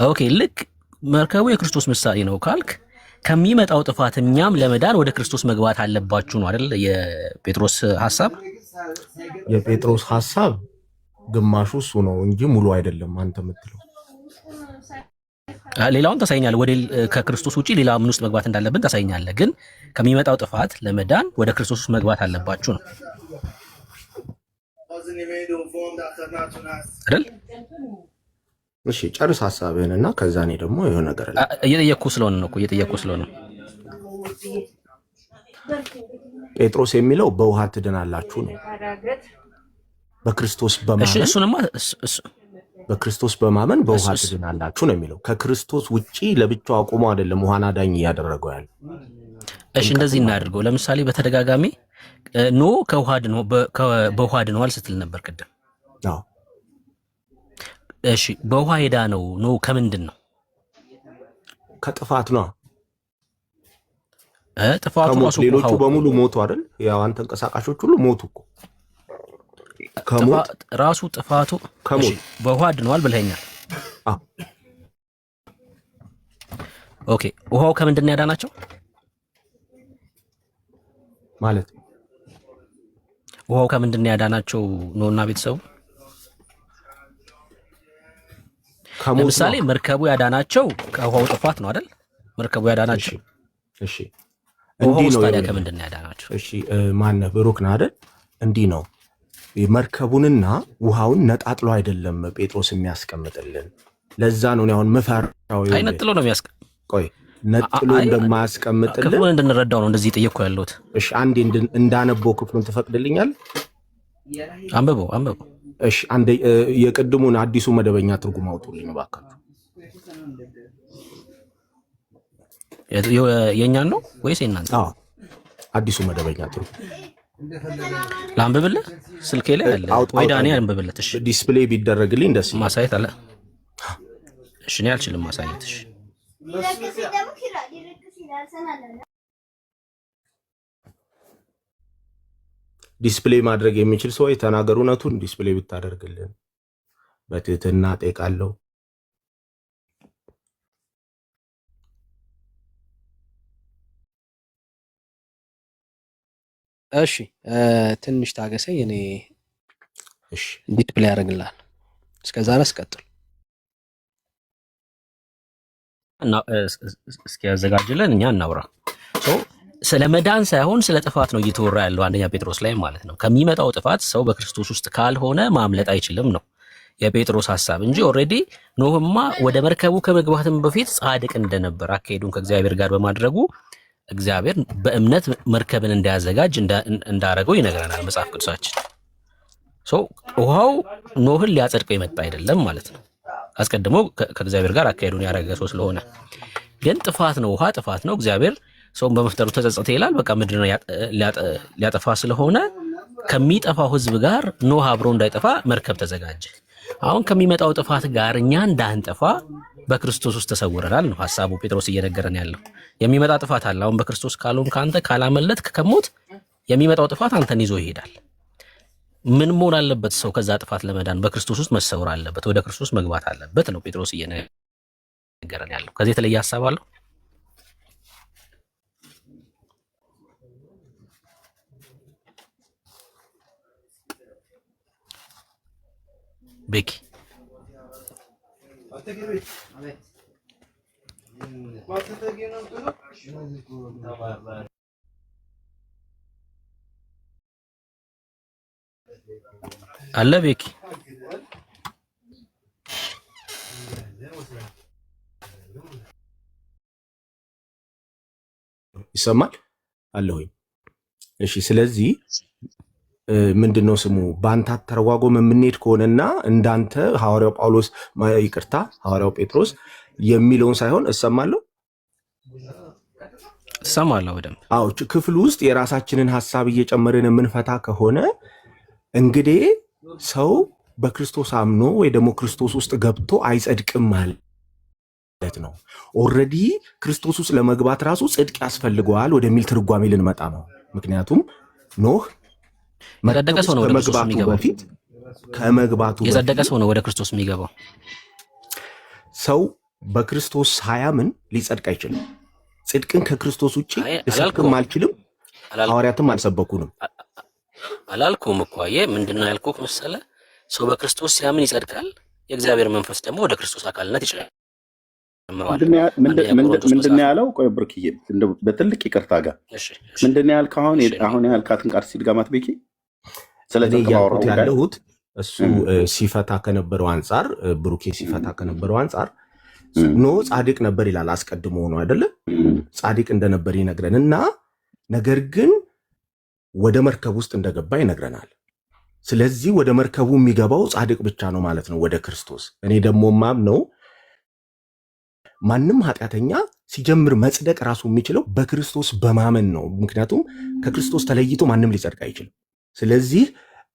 ኦኬ ልክ መርከቡ የክርስቶስ ምሳሌ ነው ካልክ ከሚመጣው ጥፋት እኛም ለመዳን ወደ ክርስቶስ መግባት አለባችሁ ነው አይደል የጴጥሮስ ሐሳብ? የጴጥሮስ ሐሳብ ግማሹ እሱ ነው እንጂ ሙሉ አይደለም። አንተ የምትለው ሌላውን ታሳይኛለህ። ወደ ከክርስቶስ ውጪ ሌላ ምን ውስጥ መግባት እንዳለብን ታሳይኛለህ። ግን ከሚመጣው ጥፋት ለመዳን ወደ ክርስቶስ ውስጥ መግባት አለባችሁ ነው አይደል? እሺ ጨርስ ሐሳብህንና ከዛ እኔ ደግሞ የሆነ ነገር እየጠየቅኩ ስለሆነ ነው እኮ እየጠየቅኩ ስለሆነ ነው። ጴጥሮስ የሚለው በውሃ ትድናላችሁ ነው። በክርስቶስ በማመን እሱንማ በክርስቶስ በማመን በውሃ ትድናላችሁ ነው የሚለው። ከክርስቶስ ውጪ ለብቻው አቁሞ አይደለም ውሃን አዳኝ እያደረገው ያለ። እሺ እንደዚህ እናድርገው። ለምሳሌ በተደጋጋሚ ኖ በውሃ ድነዋል ስትል ነበር ቅድም። አዎ እሺ በውሃ ሄዳ ነው ኖ ከምንድን ነው? ከጥፋት ነው። ጥፋቱ ራሱ ሌሎቹ በሙሉ ሞቱ አይደል? ያው አንተ ተንቀሳቃሾች ሁሉ ሞቱ እኮ። ከሞት ራሱ ጥፋቱ ከሞት በውሃ ድነዋል ብለኸኛል። አዎ ኦኬ ውሃው ከምንድን ነው ያዳናቸው ማለት? ውሃው ከምንድን ነው ያዳናቸው ኖና ቤተሰቡ? ለምሳሌ መርከቡ ያዳናቸው ከውሃው ጥፋት ነው አይደል? መርከቡ ያዳናቸው። እሺ እንዲህ ነው። ታዲያ ከምንድን ነው ያዳናቸው? እሺ ማነህ ብሩክ ነህ አይደል? እንዲህ ነው መርከቡንና ውሃውን ነጣጥሎ አይደለም ጴጥሮስ የሚያስቀምጥልን። ለዛ ነው አሁን መፈራው አይነጥሎ ነው ቆይ ነጥሎ እንደማያስቀምጥልን ክፍሉን እንድንረዳው ነው እንደዚህ ጠየቅኩ ያለሁት። እሺ አንዴ እንዳነበው ክፍሉን ትፈቅድልኛል? አንብበው። እሺ አንዴ የቅድሙን አዲሱ መደበኛ ትርጉም አውጡልኝ እባካችሁ። የኛን ነው ወይስ የእናንተ? አዎ አዲሱ መደበኛ ትርጉም ላንብብልህ? ስልኬ ላይ አለ ወይ ዳኒ? አንብብልህ። እሺ ዲስፕሌይ ቢደረግልኝ ደስ ይላል። ማሳየት አለ። እሺ እኔ አልችልም ማሳየት። እሺ ዲስፕሌይ ማድረግ የሚችል ሰው የተናገሩ እውነቱን ዲስፕሌይ ብታደርግልን በትህትና ጠይቃለሁ። እሺ ትንሽ ታገሰኝ። እኔ እሺ ዲስፕሌይ ያደርግልሃል። እስከዛ ድረስ ቀጥል። እና እስኪ ያዘጋጅልን እኛ እናውራ። ስለ መዳን ሳይሆን ስለ ጥፋት ነው እየተወራ ያለው አንደኛ ጴጥሮስ ላይ ማለት ነው። ከሚመጣው ጥፋት ሰው በክርስቶስ ውስጥ ካልሆነ ማምለጥ አይችልም ነው የጴጥሮስ ሐሳብ እንጂ ኦልሬዲ ኖህማ ወደ መርከቡ ከመግባትም በፊት ጻድቅ እንደነበር አካሄዱን ከእግዚአብሔር ጋር በማድረጉ እግዚአብሔር በእምነት መርከብን እንዲያዘጋጅ እንዳረገው ይነግረናል መጽሐፍ ቅዱሳችን። ውሃው ኖህን ሊያጸድቀው የመጣ አይደለም ማለት ነው። አስቀድሞ ከእግዚአብሔር ጋር አካሄዱን ያደረገ ሰው ስለሆነ ግን ጥፋት ነው፣ ውሃ ጥፋት ነው። እግዚአብሔር ሰውን በመፍጠሩ ተጸጸተ ይላል። በቃ ምድር ሊያጠፋ ስለሆነ ከሚጠፋው ሕዝብ ጋር ኖህ አብሮ እንዳይጠፋ መርከብ ተዘጋጀ። አሁን ከሚመጣው ጥፋት ጋር እኛ እንዳንጠፋ በክርስቶስ ውስጥ ተሰውረናል ነው ሐሳቡ ጴጥሮስ እየነገረን ያለው። የሚመጣ ጥፋት አለ። አሁን በክርስቶስ ካልሆንክ ከአንተ ካላመለጥክ ከሞት የሚመጣው ጥፋት አንተን ይዞ ይሄዳል። ምን መሆን አለበት? ሰው ከዛ ጥፋት ለመዳን በክርስቶስ ውስጥ መሰውር አለበት፣ ወደ ክርስቶስ መግባት አለበት ነው ጴጥሮስ እየነገረን ያለው። ከዚህ የተለየ ሐሳብ አለው? ቤኪ አለ ቤኪ ይሰማል አለሁኝ። እሺ ስለዚህ ምንድነው ስሙ በአንተ አተረጓጎም የምንሄድ ከሆነና እንዳንተ ሐዋርያው ጳውሎስ ይቅርታ ሐዋርያው ጴጥሮስ የሚለውን ሳይሆን እሰማለሁ በደንብ። አዎ ክፍል ውስጥ የራሳችንን ሐሳብ እየጨመርን የምንፈታ ከሆነ እንግዲህ ሰው በክርስቶስ አምኖ ወይ ደግሞ ክርስቶስ ውስጥ ገብቶ አይጸድቅም ማለት ነው። ኦልሬዲ ክርስቶስ ውስጥ ለመግባት ራሱ ጽድቅ ያስፈልገዋል ወደሚል ትርጓሜ ልንመጣ ነው። ምክንያቱም ኖህ የጸደቀ ሰው ነው ወደ ክርስቶስ የሚገባው። ከመግባቱ የጸደቀ ሰው ነው ወደ ክርስቶስ የሚገባው። ሰው በክርስቶስ ሳያምን ሊጸድቅ አይችልም። ጽድቅን ከክርስቶስ ውጪ ልሰብክም አልችልም፣ ሐዋርያትም አልሰበኩንም። አላልኩም እኮ አየህ፣ ምንድነው ያልኩህ መሰለህ? ሰው በክርስቶስ ሲያምን ይጸድቃል። የእግዚአብሔር መንፈስ ደግሞ ወደ ክርስቶስ አካልነት ይችላል። ምንድን ያለው? ቆይ ብርክዬ በትልቅ ይቅርታ ጋር ምንድን ያልከው? አሁን ያልካትን ቃል ሲድጋማት ቤኪ ስለያልኩት ያለሁት እሱ ሲፈታ ከነበረው አንጻር ብሩኬ ሲፈታ ከነበረው አንጻር ኖ ጻድቅ ነበር ይላል። አስቀድሞ ነው አይደለ? ጻድቅ እንደነበር ይነግረን እና ነገር ግን ወደ መርከብ ውስጥ እንደገባ ይነግረናል። ስለዚህ ወደ መርከቡ የሚገባው ጻድቅ ብቻ ነው ማለት ነው፣ ወደ ክርስቶስ። እኔ ደግሞ ማምነው ማንም ኃጢአተኛ ሲጀምር መጽደቅ ራሱ የሚችለው በክርስቶስ በማመን ነው። ምክንያቱም ከክርስቶስ ተለይቶ ማንም ሊጸድቅ አይችልም። ስለዚህ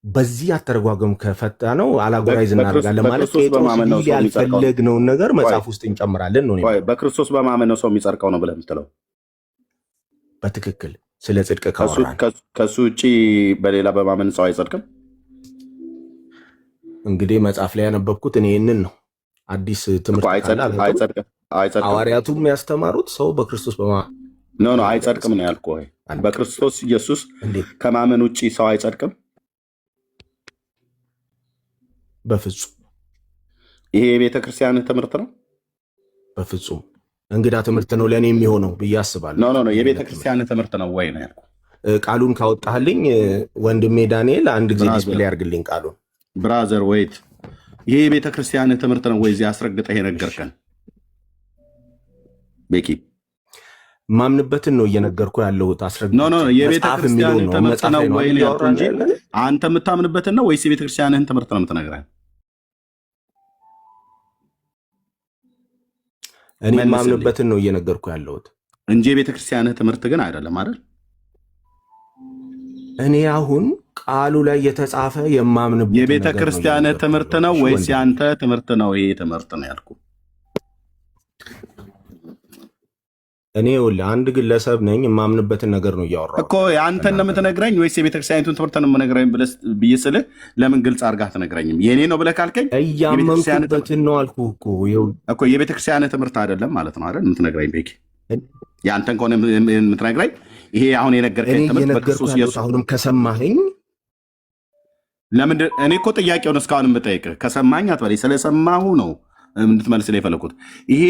በዚህ አተረጓጎም ከፈታ ነው አላጎራይዝ እናደርጋለን ማለት ጴጥሮስ ያልፈለግነውን ነገር መጽሐፍ ውስጥ እንጨምራለን ነው። በክርስቶስ በማመን ነው ሰው የሚጸድቀው ነው ብለህ የምትለው? በትክክል ስለ ጽድቅ ካወራን ከሱ ውጭ በሌላ በማመን ሰው አይጸድቅም። እንግዲህ መጽሐፍ ላይ ያነበብኩት እኔ ይህንን ነው። አዲስ ትምህርት አይጸድቅም። ሐዋርያቱም ያስተማሩት ሰው በክርስቶስ በማመን አይጸድቅም ነው ያልኩህ። በክርስቶስ ኢየሱስ ከማመን ውጭ ሰው አይጸድቅም በፍጹም። ይሄ የቤተ ክርስቲያን ትምህርት ነው። በፍጹም እንግዳ ትምህርት ነው ለእኔ የሚሆነው ብዬ አስባለሁ። የቤተ ክርስቲያን ትምህርት ነው ወይ ነው ያልኩህ። ቃሉን ካወጣህልኝ ወንድሜ ዳንኤል አንድ ጊዜ ዲስፕሌይ አድርግልኝ ቃሉን። ብራዘር ወይት ይሄ የቤተ ክርስቲያን ትምህርት ነው ወይ? እዚህ አስረግጠህ የነገርከን ቤኪ ማምንበትን ነው እየነገርኩ ያለሁት። የቤተ ክርስቲያን ትምህርት ነው ወይ እንጂ አንተ የምታምንበትን ነው ወይስ የቤተ ክርስቲያንህን ትምህርት ነው የምትነግረን? እኔ ማምንበትን ነው እየነገርኩ ያለሁት። እንጂ የቤተክርስቲያንህ ትምህርት ግን አይደለም አይደል? እኔ አሁን ቃሉ ላይ የተጻፈ የማምንበት የቤተክርስቲያንህ ትምህርት ነው ወይስ ያንተ ትምህርት ነው? ይሄ ትምህርት ነው ያልኩ እኔ ወላ አንድ ግለሰብ ነኝ። የማምንበትን ነገር ነው እያወራሁ እኮ። አንተን ነው የምትነግረኝ ወይስ የቤተክርስቲያኒቱን ትምህርት ነው የምነግረኝ ብዬ ስልህ ለምን ግልጽ አድርጋህ ትነግረኝም? የኔ ነው ብለህ ካልከኝ እያመንኩበትን ነው አልኩህ እኮ። የቤተክርስቲያን ትምህርት አይደለም ማለት ነው አይደል የምትነግረኝ? ቤኪ የአንተን ከሆነ የምትነግረኝ ይሄ አሁን የነገርከኝ ትምህርት በክርስቶስ ኢየሱስ አሁንም ከሰማኸኝ ለምንድን እኔ እኮ ጥያቄውን እስካሁን የምጠይቅህ ከሰማኝ አትበለኝ። ስለሰማሁ ነው እንድትመልስልኝ የፈለኩት። ይሄ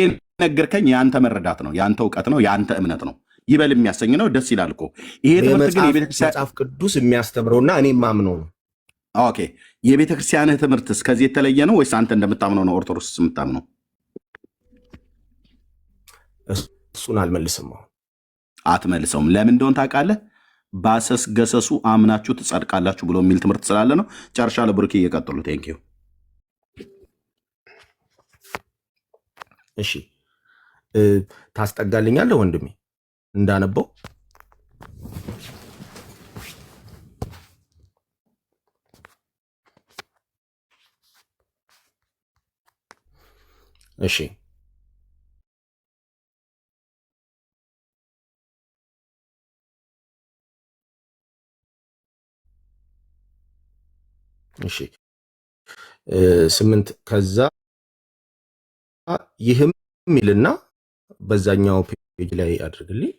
ነገርከኝ የአንተ መረዳት ነው፣ የአንተ እውቀት ነው፣ የአንተ እምነት ነው። ይበል የሚያሰኝ ነው። ደስ ይላል እኮ ይሄ ትምህርት ግን መጽሐፍ ቅዱስ የሚያስተምረውና እኔ የማምነው ነው። ኦኬ የቤተክርስቲያንህ ትምህርት ከዚህ የተለየ ነው ወይስ አንተ እንደምታምነው ነው ኦርቶዶክስ የምታምነው? እሱን አልመልስም። አትመልሰውም። ለምን እንደሆነ ታውቃለህ? ባሰስ ገሰሱ አምናችሁ ትጸድቃላችሁ ብሎ የሚል ትምህርት ስላለ ነው። ጨርሻ ለብሩኬ እየቀጥሉ ቴንኪው። እሺ ታስጠጋልኛለህ ወንድሜ እንዳነበው? እሺ እሺ 8 ከዛ ይህም ሚልና በዛኛው ፔጅ ላይ አድርግልኝ።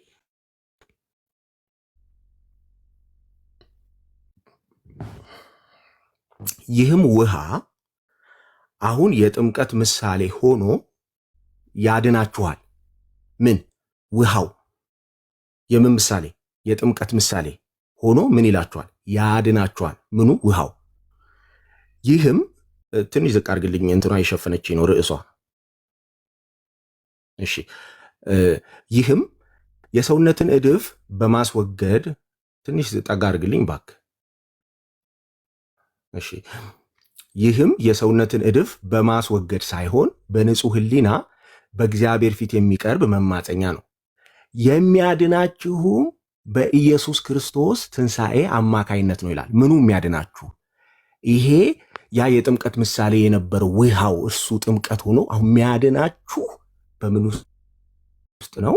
ይህም ውሃ አሁን የጥምቀት ምሳሌ ሆኖ ያድናችኋል። ምን ውሃው የምን ምሳሌ? የጥምቀት ምሳሌ ሆኖ ምን ይላችኋል? ያድናችኋል። ምኑ? ውሃው። ይህም ትንሽ ዝቅ አድርግልኝ፣ እንትኗ የሸፈነች ነው ርዕሷ። እሺ ይህም የሰውነትን እድፍ በማስወገድ ትንሽ ጠጋ አድርግልኝ ባክ። እሺ ይህም የሰውነትን እድፍ በማስወገድ ሳይሆን በንጹህ ሕሊና በእግዚአብሔር ፊት የሚቀርብ መማፀኛ ነው። የሚያድናችሁም በኢየሱስ ክርስቶስ ትንሣኤ አማካይነት ነው ይላል። ምኑ የሚያድናችሁ? ይሄ ያ የጥምቀት ምሳሌ የነበረው ውሃው እርሱ ጥምቀት ሆኖ አሁን የሚያድናችሁ በምን ውስጥ ነው?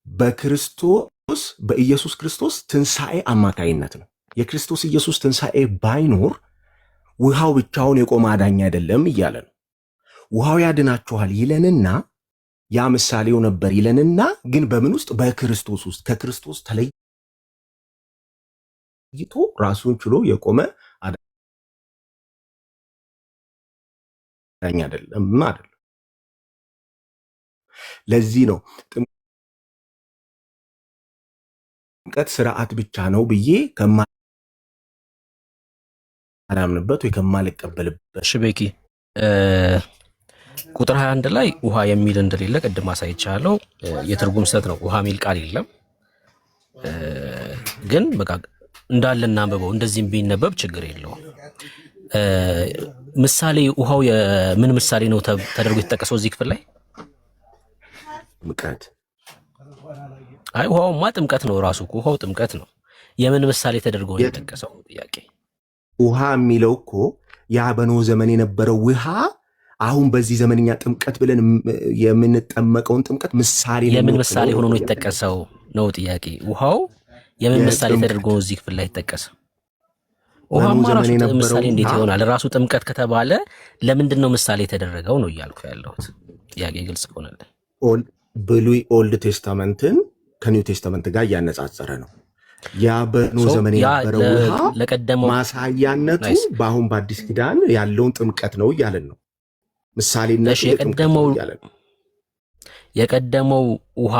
በክርስቶስ በኢየሱስ ክርስቶስ ትንሣኤ አማካይነት ነው። የክርስቶስ ኢየሱስ ትንሣኤ ባይኖር ውሃው ብቻውን የቆመ አዳኝ አይደለም እያለ ነው። ውሃው ያድናችኋል ይለንና ያ ምሳሌው ነበር ይለንና ግን በምን ውስጥ? በክርስቶስ ውስጥ። ከክርስቶስ ተለይቶ ራሱን ችሎ የቆመ አዳኝ አይደለም ማለት ነው። ለዚህ ነው ጥምቀት ስርዓት ብቻ ነው ብዬ ከማላምንበት ወይ ከማልቀበልበት። ሽቤኪ ቁጥር 21 ላይ ውሃ የሚል እንደሌለ ቅድም አሳይቻለሁ። የትርጉም ስህተት ነው። ውሃ የሚል ቃል የለም። ግን በቃ እንዳለ እናንብበው። እንደዚህም ቢነበብ ችግር የለውም። ምሳሌ ውሃው የምን ምሳሌ ነው ተደርጎ የተጠቀሰው እዚህ ክፍል ላይ? ጥምቀት። አይ ውሃውማ ጥምቀት ነው። ራሱ ውሃው ጥምቀት ነው። የምን ምሳሌ ተደርጎ ነው የተጠቀሰው? ጥያቄ። ውሃ የሚለው እኮ ያ በኖህ ዘመን የነበረው ውሃ አሁን በዚህ ዘመንኛ ጥምቀት ብለን የምንጠመቀውን ጥምቀት ምሳሌ ነው። የምን ምሳሌ ሆኖ ነው የተጠቀሰው ነው ጥያቄ። ውሃው የምን ምሳሌ ተደርጎ ነው እዚህ ክፍል ላይ የተጠቀሰው? ውሃማ ራሱ ምሳሌ እንዴት ይሆናል? ራሱ ጥምቀት ከተባለ ለምንድን ነው ምሳሌ የተደረገው ነው እያልኩ ያለሁት። ጥያቄ ግልጽ ከሆነልን ብሉይ ኦልድ ቴስታመንትን ከኒው ቴስታመንት ጋር እያነጻጸረ ነው። ያ በኖህ ዘመን የነበረው ውሃ ማሳያነቱ በአሁን በአዲስ ኪዳን ያለውን ጥምቀት ነው እያለን ነው። ምሳሌነቱ የቀደመው ውሃ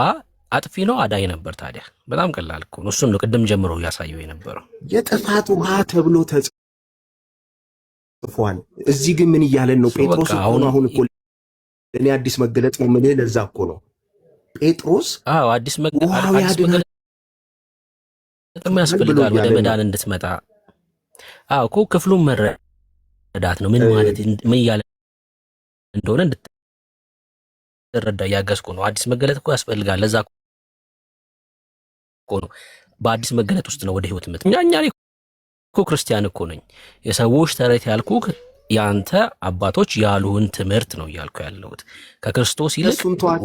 አጥፊ ነው አዳኝ ነበር? ታዲያ በጣም ቀላል እኮ ነው። እሱን ነው ቅድም ጀምሮ እያሳየው የነበረው። የጥፋት ውሃ ተብሎ ተጽፏል። እዚህ ግን ምን እያለን ነው? ጴጥሮስ አሁን እኮ እኔ አዲስ መገለጥ ነው የምልህ። ለዛ እኮ ነው ጴጥሮስ አዲስ መገለጥ ያስፈልጋል ወደ መዳን እንድትመጣ። እኮ ክፍሉን መረዳት ነው። ምን ማለት ምን እያለ እንደሆነ እንድትረዳ እያገዝኩ ነው። አዲስ መገለጥ እኮ ያስፈልጋል። ለዛ እኮ ነው። በአዲስ መገለጥ ውስጥ ነው ወደ ህይወት ምት እኛ እኮ ክርስቲያን እኮ ነኝ። የሰዎች ተረት ያልኩህ ያንተ አባቶች ያሉን ትምህርት ነው እያልኩ ያለሁት። ከክርስቶስ ይልቅ እንኳን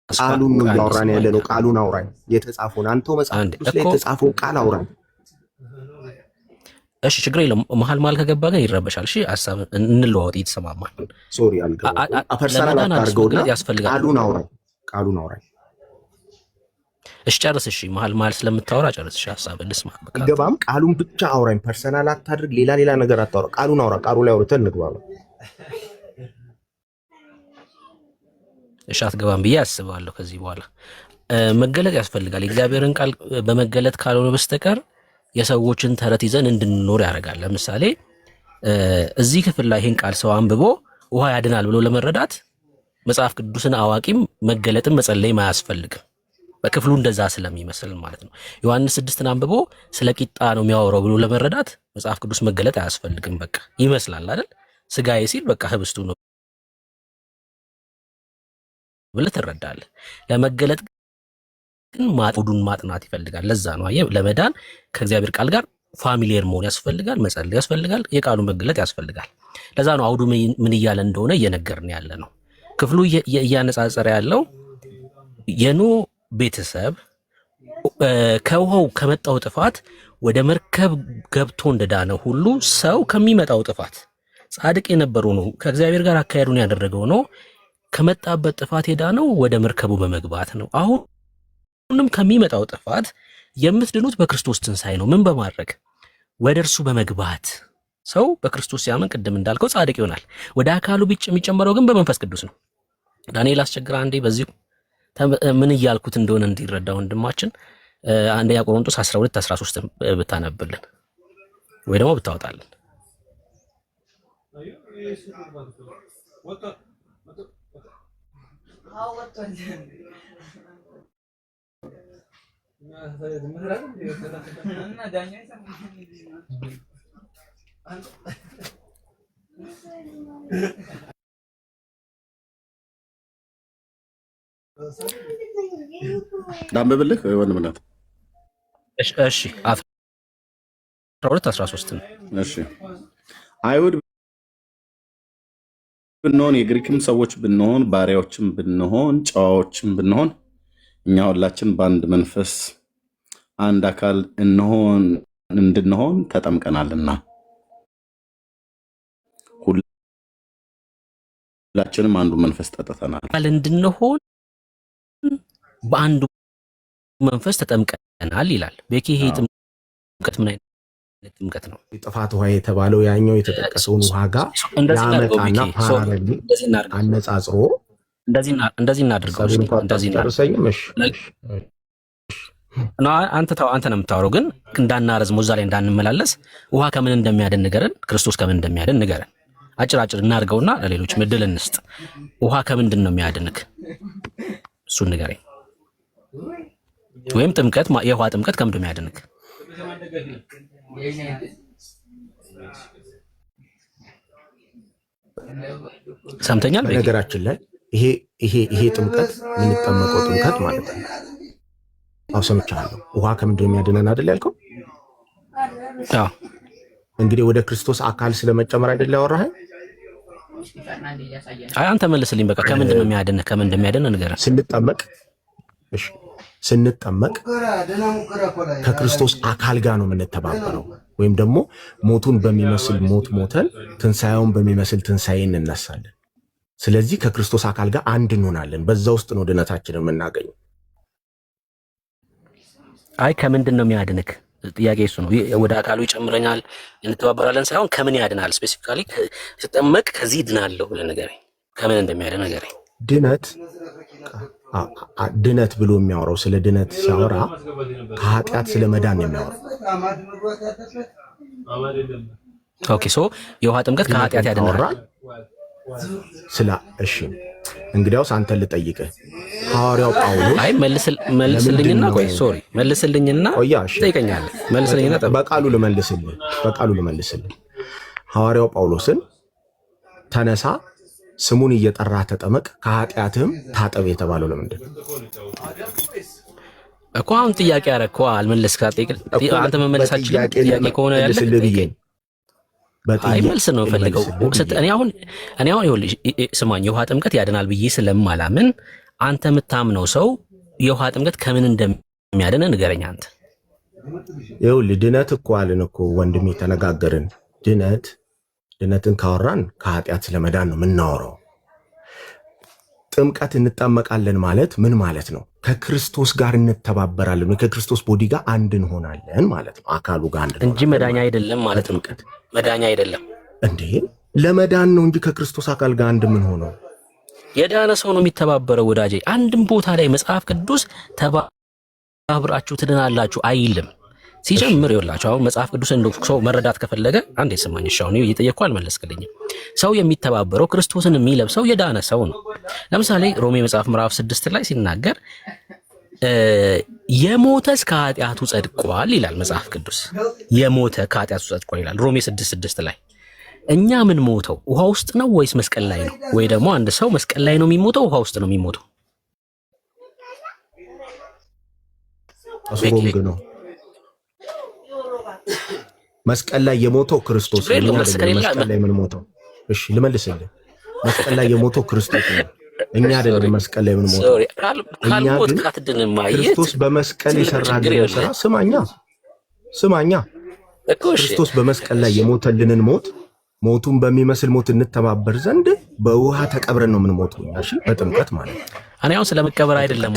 ቃሉን ነው ያወራን ያለ ነው። ቃሉን አውራኝ፣ የተጻፈውን አንተ መጽሐፍ ቅዱስ ላይ የተጻፈውን ቃል አውራኝ። እሺ ችግር የለም። መሀል ከገባ ግን ይረበሻል። እሺ ሐሳብ እንለዋወጥ፣ እየተሰማማን ሶሪ አልገባ ፐርሰናል አታርገውና ቃሉን አውራኝ። እሺ ጨርስ። እሺ መሀል ስለምታወራ ጨርስ። እሺ ሐሳብ ልስማ። በቃ ገባም። ቃሉን ብቻ አውራኝ፣ ፐርሰናል አታድርግ፣ ሌላ ነገር አታውራ። ቃሉን አውራ። ቃሉ ላይ አውርተን እንግባ ነው። እሺ አትገባም ብዬ አስባለሁ። ከዚህ በኋላ መገለጥ ያስፈልጋል። የእግዚአብሔርን ቃል በመገለጥ ካልሆነ በስተቀር የሰዎችን ተረት ይዘን እንድንኖር ያደርጋል። ለምሳሌ እዚህ ክፍል ላይ ይህን ቃል ሰው አንብቦ ውሃ ያድናል ብሎ ለመረዳት መጽሐፍ ቅዱስን አዋቂም መገለጥን መጸለይም አያስፈልግም። በክፍሉ እንደዛ ስለሚመስል ማለት ነው። ዮሐንስ 6ን አንብቦ ስለ ቂጣ ነው የሚያወራው ብሎ ለመረዳት መጽሐፍ ቅዱስ መገለጥ አያስፈልግም። በቃ ይመስላል አይደል? ስጋዬ ሲል በቃ ህብስቱ ነው ብለህ ትረዳለህ። ለመገለጥ ግን ማጡዱን ማጥናት ይፈልጋል። ለዛ ነው አየህ፣ ለመዳን ከእግዚአብሔር ቃል ጋር ፋሚሊየር መሆን ያስፈልጋል፣ መጸለይ ያስፈልጋል፣ የቃሉ መገለጥ ያስፈልጋል። ለዛ ነው አውዱ ምን እያለ እንደሆነ እየነገርን ያለ ነው። ክፍሉ እያነጻጸረ ያለው የኖህ ቤተሰብ ከውሃው ከመጣው ጥፋት ወደ መርከብ ገብቶ እንደዳነ ሁሉ ሰው ከሚመጣው ጥፋት ጻድቅ የነበረው ነው፣ ከእግዚአብሔር ጋር አካሄዱን ያደረገው ነው፣ ከመጣበት ጥፋት የዳነው ወደ መርከቡ በመግባት ነው። አሁንም ከሚመጣው ጥፋት የምትድኑት በክርስቶስ ትንሣኤ ነው። ምን በማድረግ? ወደ እርሱ በመግባት። ሰው በክርስቶስ ሲያምን ቅድም እንዳልከው ጻድቅ ይሆናል። ወደ አካሉ የሚጨመረው ግን በመንፈስ ቅዱስ ነው። ዳንኤል አስቸግራ አንዴ በዚሁ ምን እያልኩት እንደሆነ እንዲረዳ ወንድማችን አንደኛ ቆሮንቶስ 12:13 ብታነብልን ወይ ደግሞ ብታወጣልን። ላንብብልህ ወንድምነት? እሺ 12:13 ነው። እሺ አይሁድ ብንሆን የግሪክም ሰዎች ብንሆን ባሪያዎችም ብንሆን ጨዋዎችም ብንሆን እኛ ሁላችን በአንድ መንፈስ አንድ አካል እንድንሆን ተጠምቀናልና ሁላችንም አንዱ መንፈስ ጠጥተናል። እንድንሆን በአንዱ መንፈስ ተጠምቀናል ይላል። ቤኪ ይሄ ጥምቀት ምን አይነት ጥምቀት ነው? የጥፋት ውሃ የተባለው ያኛው የተጠቀሰውን ውሃ ጋር ያመጣና ፓራሌል አነጻጽሮ እንደዚህ እናድርገው። አንተ ነው የምታወራው፣ ግን እንዳናረዝሞ እዛ ላይ እንዳንመላለስ ውሃ ከምን እንደሚያድን ንገረን፣ ክርስቶስ ከምን እንደሚያድን ንገረን። አጭር እናድርገውና ለሌሎች ምድል እንስጥ። ውሃ ከምንድን ነው የሚያድንክ? እሱን ንገረኝ። ወይም ጥምቀት፣ የውሃ ጥምቀት ከምንድን ነው የሚያድንክ? ሰምተኛል? በነገራችን ላይ ይሄ ጥምቀት የምንጠመቀው ጥምቀት ማለት ነው። አዎ ሰምቻለሁ። ውሃ ከምንድን ነው የሚያድነን አይደል ያልከው? አዎ። እንግዲህ ወደ ክርስቶስ አካል ስለመጨመር አይደል ያወራኸኝ? አይ አንተ መልስልኝ በቃ። ከምንድን ነው የሚያድንህ? ከምን እንደሚያድን ንገረን። ስንጠመቅ ከክርስቶስ አካል ጋር ነው የምንተባበረው፣ ወይም ደግሞ ሞቱን በሚመስል ሞት ሞተን ትንሣኤውን በሚመስል ትንሣኤ እንነሳለን። ስለዚህ ከክርስቶስ አካል ጋር አንድ እንሆናለን። በዛ ውስጥ ነው ድነታችንን የምናገኘው። አይ ከምንድን ነው የሚያድንክ? ጥያቄ እሱ ነው። ወደ አካሉ ይጨምረኛል እንተባበራለን ሳይሆን ከምን ያድናል? ስፔሲፊካሊ ስጠመቅ ከዚህ ድናለሁ ብለህ ንገረኝ። ከምን እንደሚያድን ንገረኝ። ድነት ብሎ የሚያወራው ስለ ድነት ሲያወራ ከኃጢአት ስለ መዳን ነው የሚያወራው። ኦኬ ሶ የውሃ ጥምቀት ከኃጢአት ያድናል። እሺ እንግዲያውስ አንተ ልጠይቅህ። ሐዋርያው ጳውሎስ አይ መልስልኝና ትጠይቀኛለህ። መልስልኝና በቃሉ ልመልስልህ። ሐዋርያው ጳውሎስን ተነሳ፣ ስሙን እየጠራ ተጠመቅ፣ ከኃጢአትህም ታጠብ የተባለው ለምንድን ነው? እኮ አሁን ጥያቄ አረከው አልመለስካት። አንተ መመለሳችን ጥያቄ ከሆነ ያለ አይ መልስ ነው ፈልገው። እኔ አሁን ይኸውልህ ስማኝ፣ የውሃ ጥምቀት ያድናል ብዬ ስለማላምን አንተ የምታምነው ሰው የውሃ ጥምቀት ከምን እንደሚያድን ንገረኝ አንተ። ይኸውልህ ድነት እኮ አልን እኮ ወንድሜ ተነጋገርን። ድነትን ካወራን ከኃጢአት ስለመዳን ነው የምናወራው። ጥምቀት እንጠመቃለን ማለት ምን ማለት ነው? ከክርስቶስ ጋር እንተባበራለን፣ ከክርስቶስ ቦዲ ጋር አንድ እንሆናለን ማለት ነው። አካሉ ጋር አንድ እንጂ መዳኛ አይደለም ማለት ነው። ጥምቀት መዳኛ አይደለም እንዴ? ለመዳን ነው እንጂ ከክርስቶስ አካል ጋር አንድ ምን ሆነው የዳነ ሰው ነው የሚተባበረው ወዳጄ። አንድም ቦታ ላይ መጽሐፍ ቅዱስ ተባብራችሁ ትድናላችሁ አይልም። ሲጀምር ይኸውላችሁ አሁን መጽሐፍ ቅዱስ እንደው ሰው መረዳት ከፈለገ አንዴ ስማኝ። እሺ አሁን እየጠየቅኩ አልመለስክልኝም። ሰው የሚተባበረው ክርስቶስን የሚለብሰው የዳነ ሰው ነው። ለምሳሌ ሮሜ መጽሐፍ ምዕራፍ 6 ላይ ሲናገር የሞተስ ከኃጢአቱ ጸድቋል ይላል መጽሐፍ ቅዱስ። የሞተ ከኃጢአቱ ጸድቋል ይላል ሮሜ 6:6 ላይ። እኛ ምን ሞተው ውሃ ውስጥ ነው ወይስ መስቀል ላይ ነው? ወይ ደግሞ አንድ ሰው መስቀል ላይ ነው የሚሞተው ውሃ ውስጥ ነው የሚሞተው? አስቦንግ ነው። መስቀል ላይ የሞተው ክርስቶስ ነው። መስቀል ላይ ምን ሞተው? እሺ ልመልስልህ። መስቀል ላይ የሞተው ክርስቶስ ነው። እኛ አይደለም መስቀል ላይ ምን ሞተው። እኛ ግን ክርስቶስ በመስቀል የሰራልን ስራ ስማኛ ክርስቶስ በመስቀል ላይ የሞተልንን ሞቱን በሚመስል ሞት እንተባበር ዘንድ በውሃ ተቀብረን ነው የምንሞተው። እሺ በጥምቀት ማለት ነው። እኔ አሁን ስለመቀበር አይደለም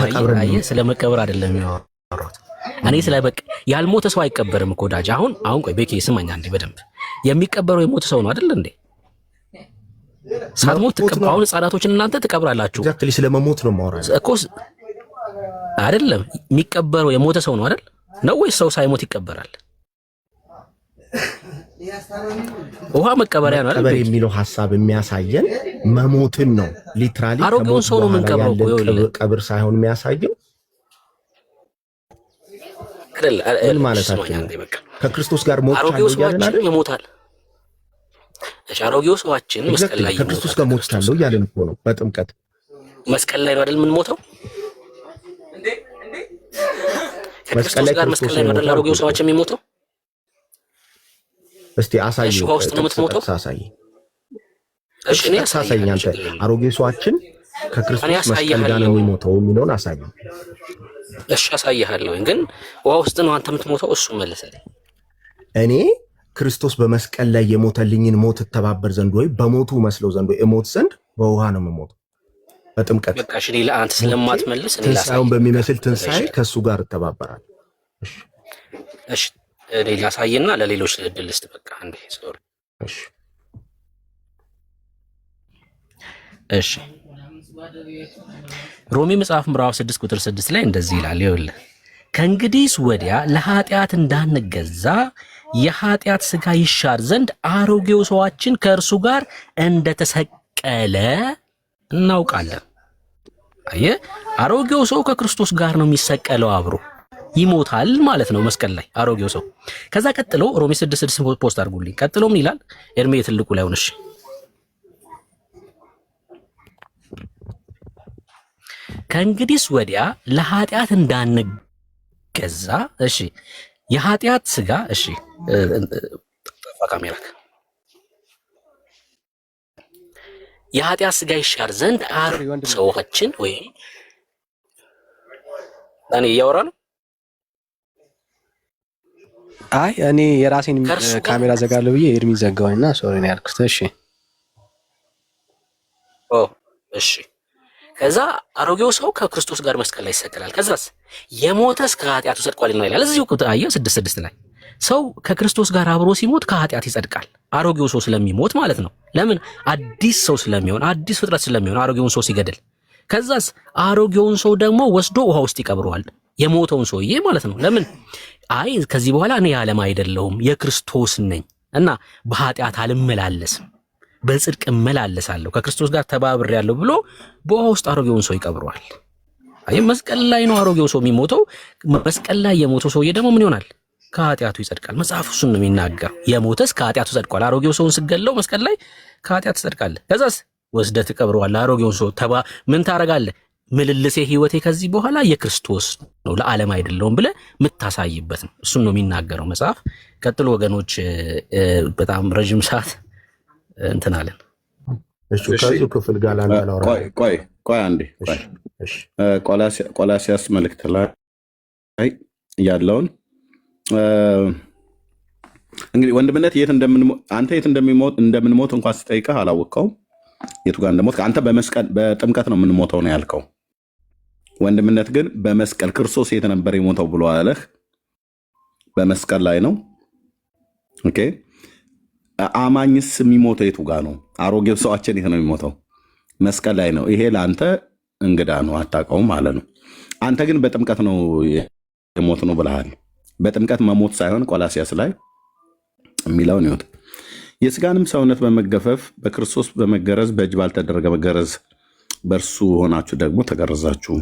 ስለመቀበር አይደለም ያወራሁት። እኔ ስለበቅ ያልሞተ ሰው አይቀበርም እኮ ወዳጅ። አሁን ቆይ ቤኬ ስማኝ አንዴ በደንብ። የሚቀበረው የሞተ ሰው ነው አይደል እንዴ? ሳትሞት ተቀበሩ። አሁን ህፃናቶችን እናንተ ትቀብራላችሁ። ኤግዛክትሊ ስለመሞት ነው ማውራት እኮ አይደለም። የሚቀበረው የሞተ ሰው ነው አይደል ነው ወይስ ሰው ሳይሞት ይቀበራል? ውሃ መቀበሪያ ነው አይደል የሚለው ሐሳብ የሚያሳየን መሞትን ነው። ሊትራሊ አሮጌውን ሰው ነው የምንቀብረው እኮ ይኸውልህ፣ ቀብር ሳይሆን የሚያሳየው ምን ማለታችን ከክርስቶስ ጋር ሞት አለ ይሞታል። እሺ አሮጌው ሰዋችን መስቀል ላይ ከክርስቶስ ጋር ሞት አለው ያለን እኮ ነው። በጥምቀት መስቀል ላይ ነው አይደል ምን ሞተው እንዴ መስቀል ላይ ነው አይደል አሮጌው ሰዋችን የሚሞተው? እስቲ አሳይ። ውሃ ውስጥ ነው የምትሞተው? አሳይ። እሺ እኔ አሳየኝ። አንተ አሮጌው ሰዋችን ከክርስቶስ መስቀል ጋር ነው የሚሞተው የሚለውን አሳይ። እሺ አሳይሃለሁ። ግን ውሃ ውስጥ ነው አንተ የምትሞተው? እሱ መልሰልኝ። እኔ ክርስቶስ በመስቀል ላይ የሞተልኝን ሞት ተባበር ዘንድ ወይ በሞቱ መስለው ዘንድ ወይ እሞት ዘንድ በውሃ ነው የምሞተው በጥምቀት። በቃ እሺ ለአንተ ስለማትመልስ እኔ ትንሣኤውን በሚመስል ትንሣኤ ከእሱ ጋር እተባበራለሁ። እሺ እኔ ላሳይና ለሌሎች እድል ልስጥ። በቃ አንዴ ሶሪ። እሺ ሮሜ መጽሐፍ ምዕራፍ 6 ቁጥር 6 ላይ እንደዚህ ይላል። ይኸውልህ ከእንግዲህስ ወዲያ ለኃጢአት እንዳንገዛ የኃጢአት ሥጋ ይሻር ዘንድ አሮጌው ሰዋችን ከእርሱ ጋር እንደተሰቀለ እናውቃለን። አየህ፣ አሮጌው ሰው ከክርስቶስ ጋር ነው የሚሰቀለው፣ አብሮ ይሞታል ማለት ነው መስቀል ላይ አሮጌው ሰው። ከዛ ቀጥሎ ሮሜ 6:6 ፖስት አድርጉልኝ። ቀጥሎ ምን ይላል? ኤርሜ ትልቁ ላይ ሆነሽ ከእንግዲህስ ወዲያ ለኃጢአት እንዳንገዛ እሺ የኃጢአት ሥጋ እሺ ካሜራ የኃጢአት ሥጋ ይሻር ዘንድ ሰዎችን ወይ እኔ እያወራ ነው። አይ እኔ የራሴን ካሜራ ዘጋለሁ ብዬ ኤርሚ ዘጋውና ሶሪ ነው ያልኩት። እሺ ከዛ አሮጌው ሰው ከክርስቶስ ጋር መስቀል ላይ ይሰቀላል። ከዛስ የሞተስ ከኃጢአቱ ጸድቋል ይላል። እዚሁ ቁጥር አየህ 6:6 ላይ ሰው ከክርስቶስ ጋር አብሮ ሲሞት ከኃጢአት ይጸድቃል። አሮጌው ሰው ስለሚሞት ማለት ነው። ለምን? አዲስ ሰው ስለሚሆን፣ አዲስ ፍጥረት ስለሚሆን አሮጌውን ሰው ሲገድል። ከዛስ አሮጌውን ሰው ደግሞ ወስዶ ውሃ ውስጥ ይቀብረዋል፣ የሞተውን ሰውዬ ማለት ነው። ለምን? አይ ከዚህ በኋላ እኔ የዓለም አይደለሁም የክርስቶስ ነኝ እና በኃጢአት አልመላለስም በጽድቅ እመላለሳለሁ ከክርስቶስ ጋር ተባብሬያለሁ ብሎ በውሃ ውስጥ አሮጌውን ሰው ይቀብረዋል። አይ መስቀል ላይ ነው አሮጌው ሰው የሚሞተው። መስቀል ላይ የሞተው ሰውዬ ደግሞ ምን ይሆናል? ከኃጢአቱ ይጸድቃል። መጽሐፍ እሱን ነው የሚናገር። የሞተስ ከኃጢአቱ ጸድቋል። አሮጌው ሰውን ስገለው መስቀል ላይ ከኃጢአት ትጸድቃለህ። ከዛስ ወስደህ ትቀብረዋለህ። አሮጌውን ሰው ምን ታረጋለህ? ምልልሴ ህይወቴ ከዚህ በኋላ የክርስቶስ ነው ለዓለም አይደለውም ብለህ የምታሳይበት ነው። እሱን ነው የሚናገረው መጽሐፍ። ቀጥሎ ወገኖች፣ በጣም ረዥም ሰዓት እንትን አለን። ከዚሁ ክፍል ጋር ቆይ አንዴ ቆላስይስ መልእክት ላይ ያለውን እንግዲህ ወንድምነት አንተ የት እንደምንሞት እንኳን ስጠይቅህ አላወቅከውም። የቱ ጋር እንደሞት አንተ በጥምቀት ነው የምንሞተው ነው ያልከው። ወንድምነት ግን በመስቀል ክርስቶስ የት ነበር የሞተው ብሎ አለህ? በመስቀል ላይ ነው። ኦኬ አማኝስ የሚሞተው የቱ ጋር ነው? አሮጌው ሰዋችን የት ነው የሚሞተው? መስቀል ላይ ነው። ይሄ ለአንተ እንግዳ ነው፣ አታውቀውም ማለት ነው። አንተ ግን በጥምቀት ነው የሞት ነው ብለሃል። በጥምቀት መሞት ሳይሆን ቆላስይስ ላይ የሚለውን ይወት የስጋንም ሰውነት በመገፈፍ በክርስቶስ በመገረዝ በእጅ ባልተደረገ መገረዝ በእርሱ ሆናችሁ ደግሞ ተገረዛችሁ።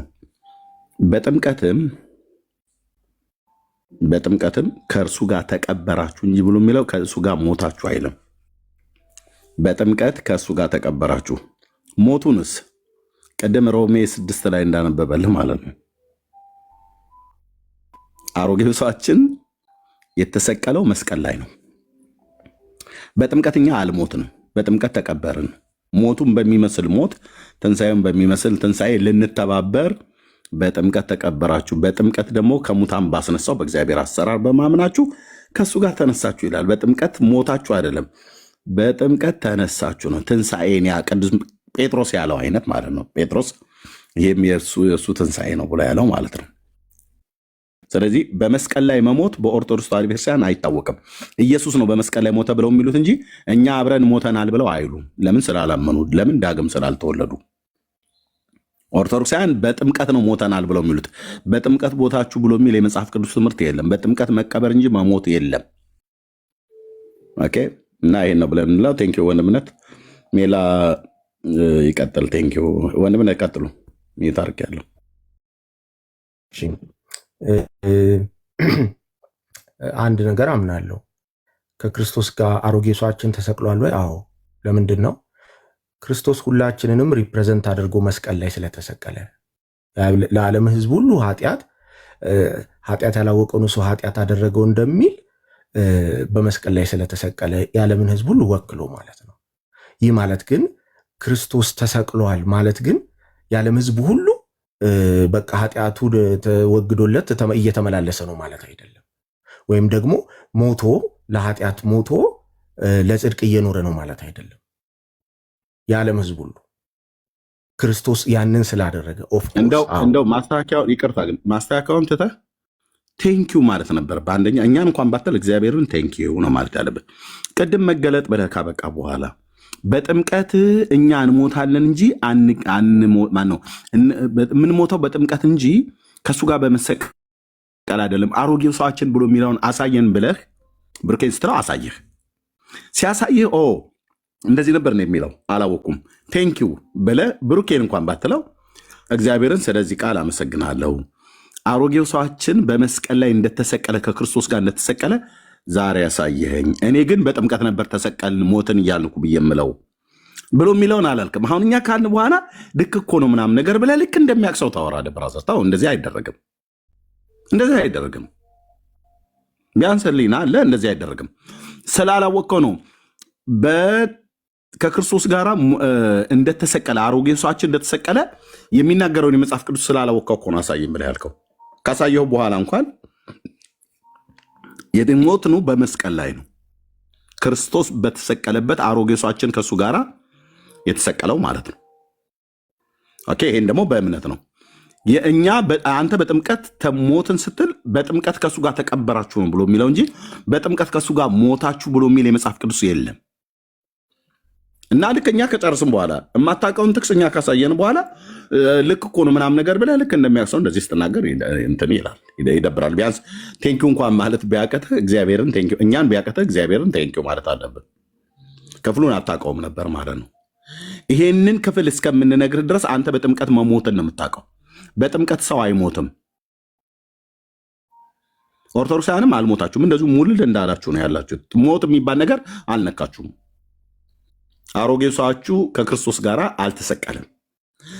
በጥምቀትም ከእርሱ ጋር ተቀበራችሁ እንጂ ብሎ የሚለው ከእሱ ጋር ሞታችሁ አይልም። በጥምቀት ከእሱ ጋር ተቀበራችሁ። ሞቱንስ ቅድም ሮሜ 6 ላይ እንዳነበበልህ ማለት ነው። አሮጌው ሰዋችን የተሰቀለው መስቀል ላይ ነው። በጥምቀት እኛ አልሞትንም፣ በጥምቀት ተቀበርን። ሞቱን በሚመስል ሞት ትንሣኤውን በሚመስል ትንሣኤ ልንተባበር በጥምቀት ተቀበራችሁ። በጥምቀት ደግሞ ከሙታን ባስነሳው በእግዚአብሔር አሰራር በማምናችሁ ከእሱ ጋር ተነሳችሁ ይላል። በጥምቀት ሞታችሁ አይደለም፣ በጥምቀት ተነሳችሁ ነው። ትንሣኤን ያ ቅዱስ ጴጥሮስ ያለው አይነት ማለት ነው። ጴጥሮስ ይህም የእሱ ትንሣኤ ነው ብሎ ያለው ማለት ነው። ስለዚህ በመስቀል ላይ መሞት በኦርቶዶክስ ተዋሕዶ ቤተክርስቲያን አይታወቅም። ኢየሱስ ነው በመስቀል ላይ ሞተ ብለው የሚሉት እንጂ እኛ አብረን ሞተናል ብለው አይሉም። ለምን? ስላላመኑ። ለምን? ዳግም ስላልተወለዱ። ኦርቶዶክሳውያን በጥምቀት ነው ሞተናል ብለው የሚሉት። በጥምቀት ቦታችሁ ብሎ የሚል የመጽሐፍ ቅዱስ ትምህርት የለም። በጥምቀት መቀበር እንጂ መሞት የለም። ኦኬ። እና ይሄን ነው ብለን የምንለው። ቴንኪው ወንድምነት። ሜላ ይቀጥል። ቴንኪው ወንድምነት። ቀጥሉ። ይታርቅ ያለው አንድ ነገር አምናለሁ። ከክርስቶስ ጋር አሮጌ ሰዋችን ተሰቅሏል ወይ? አዎ። ለምንድን ነው? ክርስቶስ ሁላችንንም ሪፕሬዘንት አድርጎ መስቀል ላይ ስለተሰቀለ ለዓለም ሕዝብ ሁሉ ኃጢአት ያላወቀውን ሰው ኃጢአት አደረገው እንደሚል በመስቀል ላይ ስለተሰቀለ የዓለምን ሕዝብ ሁሉ ወክሎ ማለት ነው። ይህ ማለት ግን ክርስቶስ ተሰቅሏል ማለት ግን የዓለም ሕዝብ ሁሉ በቃ ኃጢአቱ ተወግዶለት እየተመላለሰ ነው ማለት አይደለም። ወይም ደግሞ ሞቶ ለኃጢአት ሞቶ ለጽድቅ እየኖረ ነው ማለት አይደለም። የዓለም ሕዝብ ሁሉ ክርስቶስ ያንን ስላደረገ እንደው ማስተካከያውን ይቅርታ፣ ግን ማስተካከያውን ትተህ ቴንኪው ማለት ነበር። በአንደኛ እኛን እንኳን ባትል እግዚአብሔርን ቴንኪው ነው ማለት ያለብን። ቅድም መገለጥ ብለህ ካበቃ በኋላ በጥምቀት እኛ እንሞታለን እንጂ የምንሞተው በጥምቀት እንጂ ከእሱ ጋር በመሰቀል አይደለም። አሮጌው ሰዋችን ብሎ የሚለውን አሳየን ብለህ ብሩኬን ስትለው አሳየህ። ሲያሳይህ እንደዚህ ነበር ነው የሚለው አላወኩም ቴንኪው ብለህ ብሩኬን እንኳን ባትለው እግዚአብሔርን ስለዚህ ቃል አመሰግናለሁ። አሮጌው ሰዋችን በመስቀል ላይ እንደተሰቀለ ከክርስቶስ ጋር እንደተሰቀለ ዛሬ ያሳየኸኝ። እኔ ግን በጥምቀት ነበር ተሰቀልን ሞትን እያልኩ ብዬ የምለው ብሎ የሚለውን አላልክም። አሁን እኛ ካልን በኋላ ልክ እኮ ነው ምናምን ነገር ብለህ ልክ እንደሚያቅሰው ታወራለህ። ብራዘር ታው እንደዚህ አይደረግም፣ እንደዚህ አይደረግም። ቢያንስ ሊና አለ እንደዚህ አይደረግም። ስላላወቅከው ነው ከክርስቶስ ጋር እንደተሰቀለ አሮጌ ሰዋችን እንደተሰቀለ የሚናገረውን የመጽሐፍ ቅዱስ ስላላወቅከው እኮ ነው አሳየኝ ብለህ ያልከው። ካሳየው በኋላ እንኳን የሞት ነው በመስቀል ላይ ነው። ክርስቶስ በተሰቀለበት አሮጌ ሰዋችን ከእሱ ጋር የተሰቀለው ማለት ነው። ኦኬ። ይሄን ደግሞ በእምነት ነው። አንተ በጥምቀት ሞትን ስትል በጥምቀት ከእሱ ጋር ተቀበራችሁ ነው ብሎ የሚለው እንጂ በጥምቀት ከእሱ ጋር ሞታችሁ ብሎ የሚል የመጽሐፍ ቅዱስ የለም። እና ልክ እኛ ከጨርስም በኋላ የማታውቀውን ጥቅስ እኛ ካሳየን በኋላ ልክ እኮ ነው ምናምን ነገር ብለህ ልክ እንደሚያቅሰው እንደዚህ ስትናገር እንትን ይላል፣ ይደብራል። ቢያንስ ቴንኪው እንኳን ማለት ቢያቀትህ እግዚአብሔርን ቴንኪው፣ እኛን ቢያቀትህ እግዚአብሔርን ቴንኪው ማለት አለብን። ክፍሉን አታውቀውም ነበር ማለት ነው። ይሄንን ክፍል እስከምንነግርህ ድረስ አንተ በጥምቀት መሞትን ነው የምታውቀው። በጥምቀት ሰው አይሞትም። ኦርቶዶክሳውያንም አልሞታችሁም። እንደዚሁ ሙልል እንዳላችሁ ነው ያላችሁት። ሞት የሚባል ነገር አልነካችሁም። አሮጌ ሰዋችሁ ከክርስቶስ ጋር አልተሰቀለም።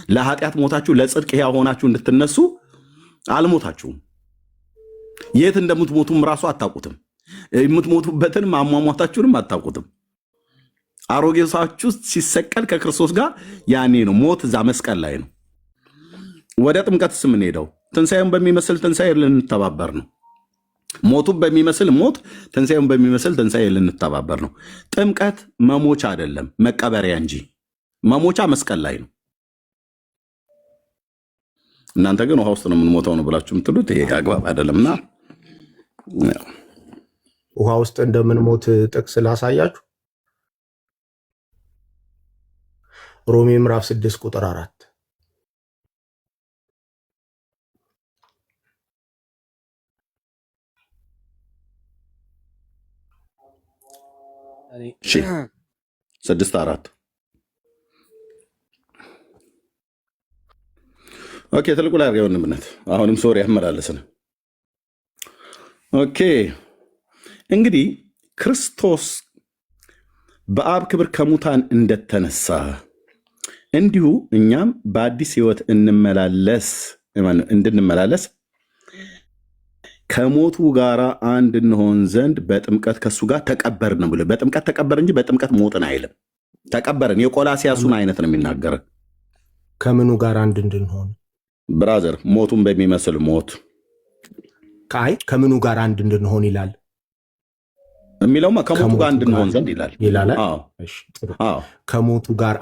ለኃጢአት ሞታችሁ ለጽድቅ ሕያው ሆናችሁ እንድትነሱ አልሞታችሁም። የት እንደምትሞቱም ራሱ አታውቁትም። የምትሞቱበትንም አሟሟታችሁንም አታውቁትም። አሮጌ ሰዋችሁ ሲሰቀል ከክርስቶስ ጋር ያኔ ነው ሞት፣ እዛ መስቀል ላይ ነው። ወደ ጥምቀትስ የምንሄደው ትንሣኤውን በሚመስል ትንሣኤ ልንተባበር ነው። ሞቱን በሚመስል ሞት፣ ትንሣኤውን በሚመስል ትንሣኤ ልንተባበር ነው። ጥምቀት መሞቻ አይደለም መቀበሪያ እንጂ። መሞቻ መስቀል ላይ ነው። እናንተ ግን ውሃ ውስጥ ነው የምንሞተው ነው ብላችሁ የምትሉት ይሄ አግባብ አይደለምና ውሃ ውስጥ እንደምንሞት ጥቅስ ላሳያችሁ። ሮሜ ምዕራፍ 6 ቁጥር 4 6:4 ኦኬ። ትልቁ ላይ አድርገው ወንድምነት አሁንም ሶሪ ያመላለስን። ኦኬ እንግዲህ ክርስቶስ በአብ ክብር ከሙታን እንደተነሳ እንዲሁ እኛም በአዲስ ሕይወት እንድንመላለስ ከሞቱ ጋር አንድ እንሆን ዘንድ በጥምቀት ከሱ ጋር ተቀበርን ብሎ በጥምቀት ተቀበር እንጂ በጥምቀት ሞትን አይልም። ተቀበርን የቆላሲያሱን አይነት ነው የሚናገር። ከምኑ ጋር አንድ እንድንሆን ብራዘር፣ ሞቱን በሚመስል ሞት ከምኑ ጋር አንድ እንድንሆን ይላል የሚለውማ ከሞቱ ጋር እንድንሆን ዘንድ ይላል። ከሞቱ ጋር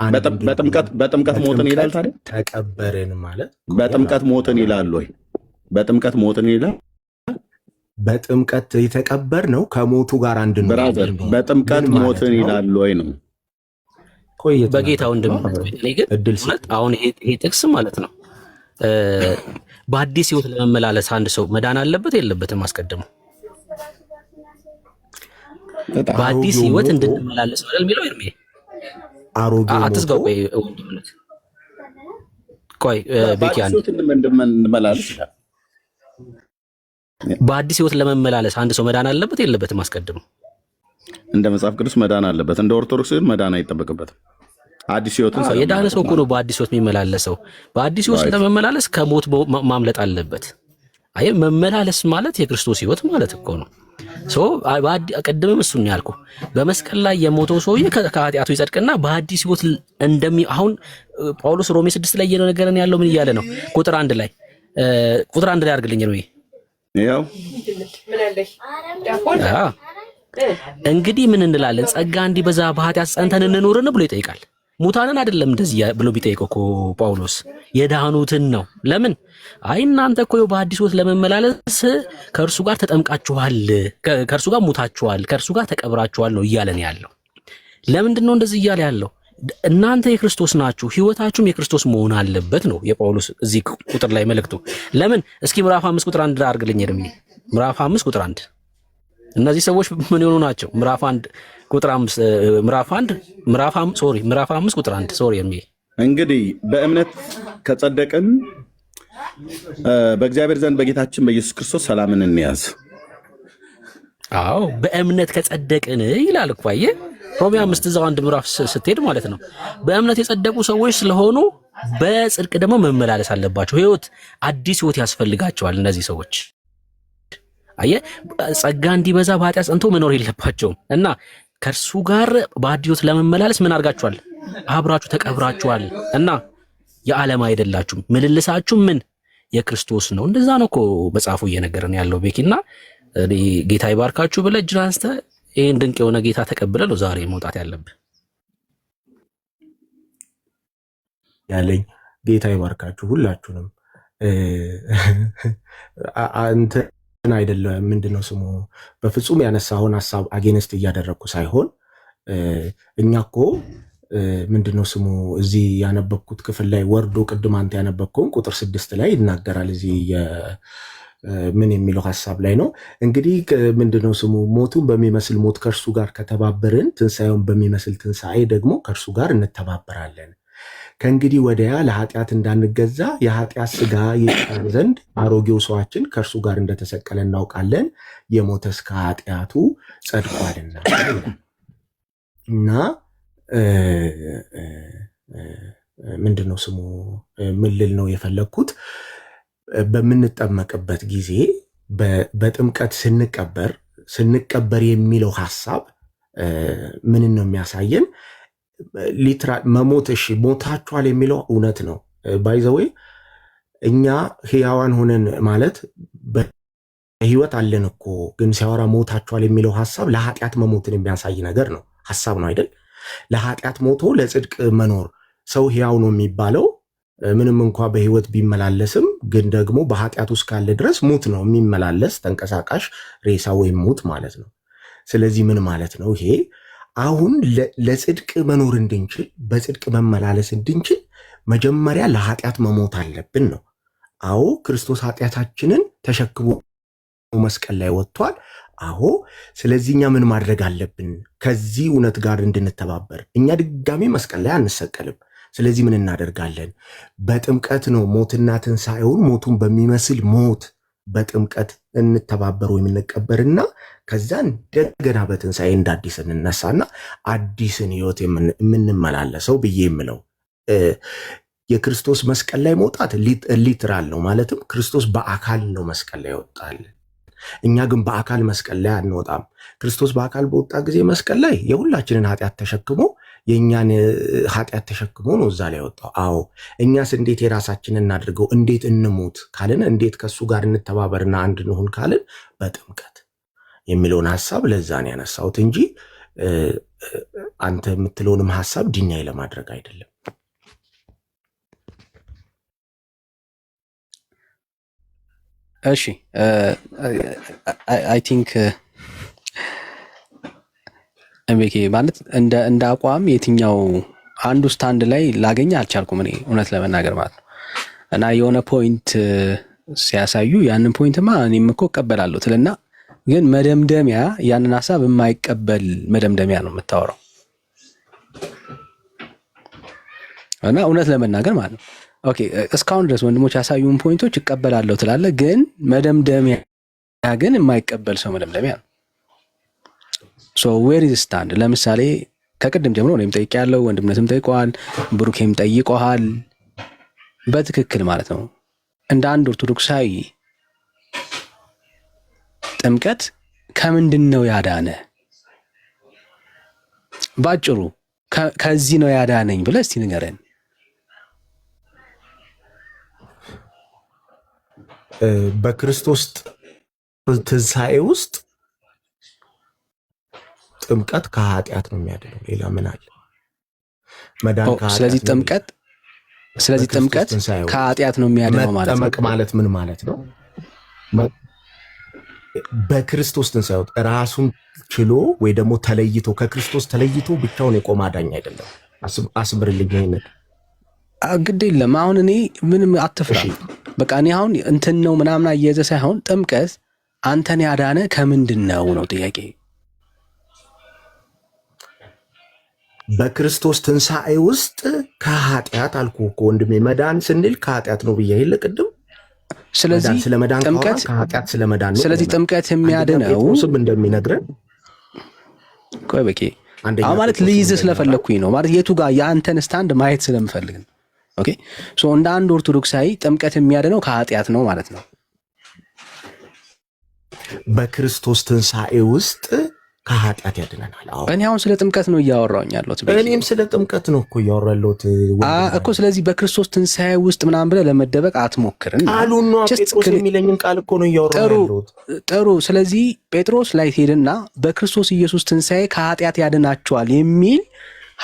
በጥምቀት ሞትን ይላል። ታዲያ ተቀበርን ማለት በጥምቀት ሞትን ይላል ወይ? በጥምቀት ሞትን ይላል። በጥምቀት የተቀበር ነው ከሞቱ ጋር አንድ ነው። ብራዘር በጥምቀት ሞትን ይላል ወይ ነው? በጌታ ወንድም ግን አሁን ይሄ ጥቅስ ማለት ነው በአዲስ ሕይወት ለመመላለስ አንድ ሰው መዳን አለበት የለበትም? አስቀድሞ በአዲስ ሕይወት እንድንመላለስ ማለት የሚለው ይርሜ አትዝጋው። ቆይ ወንድምነት ቆይ ቤኪ እንድንመላለስ በአዲስ ሕይወት ለመመላለስ አንድ ሰው መዳን አለበት የለበትም? አስቀድሞ እንደ መጽሐፍ ቅዱስ መዳን አለበት። እንደ ኦርቶዶክስ መዳን አይጠበቅበትም። አዲስ ሕይወትን የዳነ ሰው እኮ ነው በአዲስ ሕይወት የሚመላለሰው። በአዲስ ሕይወት ለመመላለስ ከሞት ማምለጥ አለበት። አይ መመላለስ ማለት የክርስቶስ ሕይወት ማለት እኮ ነው። ቀድምም እሱን ያልኩ በመስቀል ላይ የሞተው ሰውዬ ከኃጢአቱ ይጸድቅና በአዲስ ሕይወት አሁን ጳውሎስ ሮሜ 6 ላይ እየነገረን ያለው ምን እያለ ነው? ቁጥር 1 ላይ አድርግልኝ ነው ያው እንግዲህ ምን እንላለን? ጸጋ እንዲበዛ በኃጢአት ጸንተን እንኖርን ብሎ ይጠይቃል። ሙታንን አይደለም እንደዚህ ብሎ ቢጠይቀው እኮ ጳውሎስ የዳኑትን ነው። ለምን? አይ እናንተ እኮ በአዲስ ሕይወት ለመመላለስ ከእርሱ ጋር ተጠምቃችኋል፣ ከእርሱ ጋር ሙታችኋል፣ ከእርሱ ጋር ተቀብራችኋል ነው እያለን ያለው። ለምንድን ነው እንደዚህ እያለ ያለው? እናንተ የክርስቶስ ናችሁ፣ ሕይወታችሁም የክርስቶስ መሆን አለበት ነው የጳውሎስ እዚህ ቁጥር ላይ መልእክቱ። ለምን? እስኪ ምዕራፍ 5 ቁጥር 1 አድርግልኝ እድሜ። ምዕራፍ 5 ቁጥር 1 እነዚህ ሰዎች ምን የሆኑ ናቸው? ምዕራፍ 5 ቁጥር 1 ሶሪ የሚል እንግዲህ በእምነት ከጸደቅን በእግዚአብሔር ዘንድ በጌታችን በኢየሱስ ክርስቶስ ሰላምን እንያዝ። አዎ በእምነት ከጸደቅን ይላል እኮ አየህ፣ ሮሜ 5 እዛው አንድ ምዕራፍ ስትሄድ ማለት ነው። በእምነት የጸደቁ ሰዎች ስለሆኑ በጽድቅ ደግሞ መመላለስ አለባቸው። አዲስ ሕይወት ያስፈልጋቸዋል እነዚህ ሰዎች። አየህ ጸጋ እንዲበዛ በኃጢአት ጸንቶ መኖር የለባቸውም እና ከእርሱ ጋር በአዲስ ሕይወት ለመመላለስ ምን አድርጋችኋል? አብራችሁ ተቀብራችኋል እና የዓለም አይደላችሁም፣ ምልልሳችሁ ምን የክርስቶስ ነው። እንደዛ ነው እኮ መጽሐፉ እየነገረን ያለው ቤኪና ጌታ ይባርካችሁ ብለህ እጅን አንስተህ ይህን ድንቅ የሆነ ጌታ ተቀብለህ ነው ዛሬ መውጣት ያለብህ ያለኝ። ጌታ ይባርካችሁ ሁላችሁንም። እንትን አይደለም ምንድነው ስሙ በፍጹም ያነሳውን ሀሳብ አጌንስት እያደረግኩ ሳይሆን እኛ እኮ ምንድነው ስሙ እዚህ ያነበብኩት ክፍል ላይ ወርዶ ቅድም አንተ ያነበብከውን ቁጥር 6 ላይ ይናገራል። እዚህ ምን የሚለው ሀሳብ ላይ ነው እንግዲህ ምንድነው ስሙ ሞቱን በሚመስል ሞት ከእርሱ ጋር ከተባበርን ትንሣኤውን በሚመስል ትንሣኤ ደግሞ ከእርሱ ጋር እንተባበራለን። ከእንግዲህ ወዲያ ለኃጢአት እንዳንገዛ የኃጢአት ሥጋ ይሻር ዘንድ አሮጌው ሰዋችን ከእርሱ ጋር እንደተሰቀለ እናውቃለን፣ የሞተስ ከኃጢአቱ ጸድቋልና እና ምንድነው ስሙ ምን ልል ነው የፈለግኩት በምንጠመቅበት ጊዜ በጥምቀት ስንቀበር የሚለው ሐሳብ ምን ነው የሚያሳየን? ሊትራል መሞት። እሺ ሞታችኋል የሚለው እውነት ነው። ባይ ዘ ዌይ እኛ ሕያዋን ሆነን ማለት በህይወት አለን እኮ፣ ግን ሲያወራ ሞታችኋል የሚለው ሐሳብ ለኃጢአት መሞትን የሚያሳይ ነገር ነው፣ ሐሳብ ነው አይደል? ለኃጢአት ሞቶ ለጽድቅ መኖር ሰው ሕያው ነው የሚባለው ምንም እንኳ በህይወት ቢመላለስም ግን ደግሞ በኃጢአት ውስጥ ካለ ድረስ ሙት ነው የሚመላለስ ተንቀሳቃሽ ሬሳ ወይም ሙት ማለት ነው። ስለዚህ ምን ማለት ነው ይሄ? አሁን ለጽድቅ መኖር እንድንችል በጽድቅ መመላለስ እንድንችል መጀመሪያ ለኃጢአት መሞት አለብን ነው። አዎ ክርስቶስ ኃጢአታችንን ተሸክሞ መስቀል ላይ ወጥቷል። አዎ ስለዚህ እኛ ምን ማድረግ አለብን? ከዚህ እውነት ጋር እንድንተባበር እኛ ድጋሚ መስቀል ላይ አንሰቀልም። ስለዚህ ምን እናደርጋለን? በጥምቀት ነው ሞትና ትንሣኤውን ሞቱን በሚመስል ሞት በጥምቀት እንተባበር ወይም እንቀበርና ከዛ እንደገና በትንሣኤ እንዳዲስ እንነሳና አዲስን ህይወት የምንመላለሰው ብዬ የምለው የክርስቶስ መስቀል ላይ መውጣት ሊትራል ነው። ማለትም ክርስቶስ በአካል ነው መስቀል ላይ ይወጣል። እኛ ግን በአካል መስቀል ላይ አንወጣም። ክርስቶስ በአካል በወጣ ጊዜ መስቀል ላይ የሁላችንን ኃጢአት ተሸክሞ የእኛን ኃጢአት ተሸክሞ ነው እዛ ላይ ወጣው። አዎ እኛስ እንዴት የራሳችንን እናድርገው? እንዴት እንሙት ካልን፣ እንዴት ከሱ ጋር እንተባበርና አንድ እንሁን ካልን በጥምቀት የሚለውን ሐሳብ ለዛ ነው ያነሳሁት እንጂ አንተ የምትለውንም ሐሳብ ዲናይ ለማድረግ አይደለም። እሺ አይ ቲንክ እምቤኬ ማለት እንደ አቋም የትኛው አንዱ ስታንድ ላይ ላገኘ አልቻልኩም እኔ እውነት ለመናገር ማለት ነው። እና የሆነ ፖይንት ሲያሳዩ ያንን ፖይንትማ እኔም እኮ እቀበላለሁ ትልና ግን መደምደሚያ ያንን ሐሳብ የማይቀበል መደምደሚያ ነው የምታወራው። እና እውነት ለመናገር ማለት ነው ኦኬ እስካሁን ድረስ ወንድሞች ያሳዩን ፖይንቶች እቀበላለሁ ትላለህ፣ ግን መደምደሚያ ግን የማይቀበል ሰው መደምደሚያ ነው። ሶ ዌር ኢዝ ስታንድ? ለምሳሌ ከቅድም ጀምሮ እኔም ጠይቄያለሁ፣ ወንድምነትም ጠይቀዋል፣ ብሩኬም ጠይቀዋል። በትክክል ማለት ነው እንደ አንድ ኦርቶዶክሳዊ ጥምቀት ከምንድን ነው ያዳነ? ባጭሩ ከዚህ ነው ያዳነኝ ብለህ እስቲ ንገረን። በክርስቶስ ትንሣኤ ውስጥ ጥምቀት ከኃጢአት ነው የሚያድነው። ሌላ ምን አለ? መዳን ስለዚህ ጥምቀት ከኃጢአት ነው የሚያድነው ማለት ነው። መጠመቅ ማለት ምን ማለት ነው? በክርስቶስ ትንሣኤ ራሱን ችሎ ወይ ደግሞ ተለይቶ ከክርስቶስ ተለይቶ ብቻውን የቆመ አዳኝ አይደለም። አስምርልኝ ይሄንን። ግድ የለም አሁን እኔ ምንም አትፍራ። በቃ እኔ አሁን እንትን ነው ምናምን አየዘ ሳይሆን ጥምቀት አንተን ያዳነ ከምንድን ነው ጥያቄ። በክርስቶስ ትንሣኤ ውስጥ ከኃጢአት አልኩ እኮ ወንድሜ። መዳን ስንል ከኃጢአት ነው ብዬ ይል ቅድም። ስለዚህ ስለመዳን ጥምቀት ከኃጢአት ስለመዳን ነው። ስለዚህ ጥምቀት የሚያድነው ስም እንደሚነግረን ቆይ በቂ አሁን ማለት ልይዝ ስለፈለኩኝ ነው ማለት የቱ ጋር የአንተን ስታንድ ማየት ስለምፈልግ ነው። ኦኬ ሶ እንደ አንድ ኦርቶዶክሳዊ ጥምቀት የሚያድነው ከኃጢአት ነው ማለት ነው። በክርስቶስ ትንሣኤ ውስጥ ከኃጢአት ያድነናል። እኔ አሁን ስለ ጥምቀት ነው እያወራሁኝ ያለሁት። እኔም ስለ ጥምቀት ነው እኮ እያወራሁ ያለሁት እኮ። ስለዚህ በክርስቶስ ትንሣኤ ውስጥ ምናምን ብለህ ለመደበቅ አትሞክርን። ቃሉን ነው ጴጥሮስ የሚለኝን ቃል እኮ ነው እያወራሁ ያለሁት። ጥሩ። ስለዚህ ጴጥሮስ ላይ ሄድና በክርስቶስ ኢየሱስ ትንሣኤ ከኃጢአት ያድናቸዋል የሚል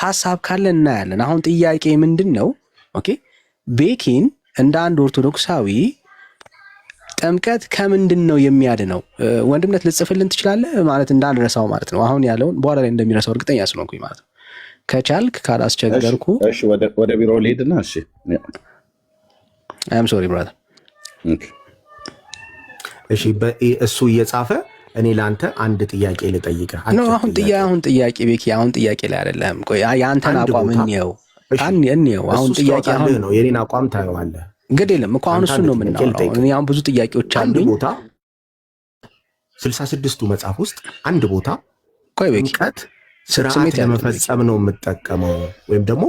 ሐሳብ ካለ እናያለን። አሁን ጥያቄ ምንድን ነው? ኦኬ ቤኪን እንደ አንድ ኦርቶዶክሳዊ ጥምቀት ከምንድን ነው የሚያድነው? ወንድምነት ልጽፍልን ትችላለህ ማለት እንዳንረሳው ማለት ነው። አሁን ያለውን በኋላ ላይ እንደሚረሳው እርግጠኛ ስለሆንኩኝ ማለት ነው። ከቻልክ ካላስቸገርኩ እሺ፣ ወደ ቢሮ ልሄድና እሺ። አም ሶሪ ብራዘር። እሺ፣ እሱ እየጻፈ እኔ ለአንተ አንድ ጥያቄ ልጠይቅህ። አሁን ጥያቄ ቤኪ፣ አሁን ጥያቄ ላይ አይደለም። ቆይ የአንተን አቋም እንየው። አሁን ጥያቄ አሁን ነው የኔን አቋም ታየዋለህ። እንግዲህ የለም እኮ አሁን እሱን ነው የምናወራው። እኔ አሁን ብዙ ጥያቄዎች አሉኝ። አንድ ቦታ 66ቱ መጽሐፍ ውስጥ አንድ ቦታ ቆይ ጥምቀት ስርዓት ለመፈጸም ነው የምጠቀመው ወይም ደግሞ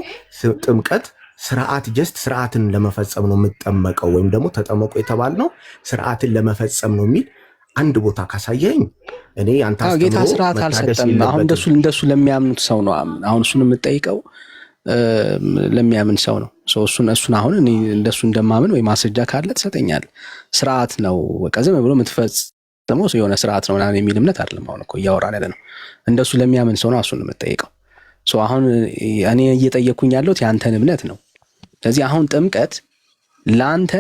ጥምቀት ስርዓት ጀስት ስርዓትን ለመፈጸም ነው የምጠመቀው ወይም ደግሞ ተጠመቁ የተባልነው ስርዓትን ለመፈጸም ነው የሚል አንድ ቦታ ካሳየኝ እኔ አንተ ጌታ ስርዓት አልሰጠም። አሁን እንደሱ ለሚያምኑት ሰው ነው። አሁን እሱን የምጠይቀው ለሚያምን ሰው ነው። እሱን አሁን እኔ እንደሱ እንደማምን ወይ ማስረጃ ካለ ትሰጠኛል። ስርዓት ነው በቃ ዝም ብሎ የምትፈጽመው የሆነ ስርዓት ነው ምናምን የሚል እምነት አይደለም። አሁን እኮ እያወራን ያለ ነው እንደሱ ለሚያምን ሰው ነው እሱን የምጠይቀው። አሁን እኔ እየጠየኩኝ ያለሁት ያንተን እምነት ነው። ስለዚህ አሁን ጥምቀት ለአንተ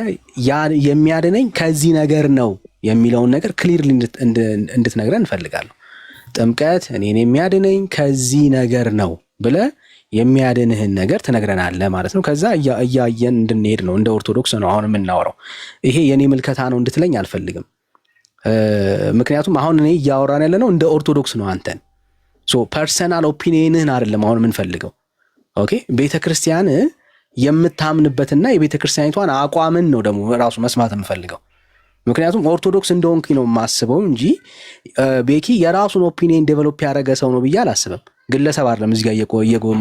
የሚያድነኝ ከዚህ ነገር ነው የሚለውን ነገር ክሊርሊ እንድትነግረን እንፈልጋለሁ። ጥምቀት እኔን የሚያድነኝ ከዚህ ነገር ነው ብለህ የሚያድንህን ነገር ትነግረናለህ ማለት ነው። ከዛ እያየን እንድንሄድ ነው። እንደ ኦርቶዶክስ ነው አሁን የምናወራው። ይሄ የኔ ምልከታ ነው እንድትለኝ አልፈልግም። ምክንያቱም አሁን እኔ እያወራን ያለ ነው እንደ ኦርቶዶክስ ነው። አንተን ፐርሰናል ኦፒኒየንህን አይደለም አሁን የምንፈልገው። ኦኬ ቤተክርስቲያን የምታምንበትና የቤተክርስቲያኒቷን አቋምን ነው ደግሞ ራሱ መስማት የምፈልገው። ምክንያቱም ኦርቶዶክስ እንደሆንኩ ነው የማስበው እንጂ ቤኪ የራሱን ኦፒኒየን ዴቨሎፕ ያደረገ ሰው ነው ብዬ አላስብም። ግለሰብ አይደለም እዚህ ጋር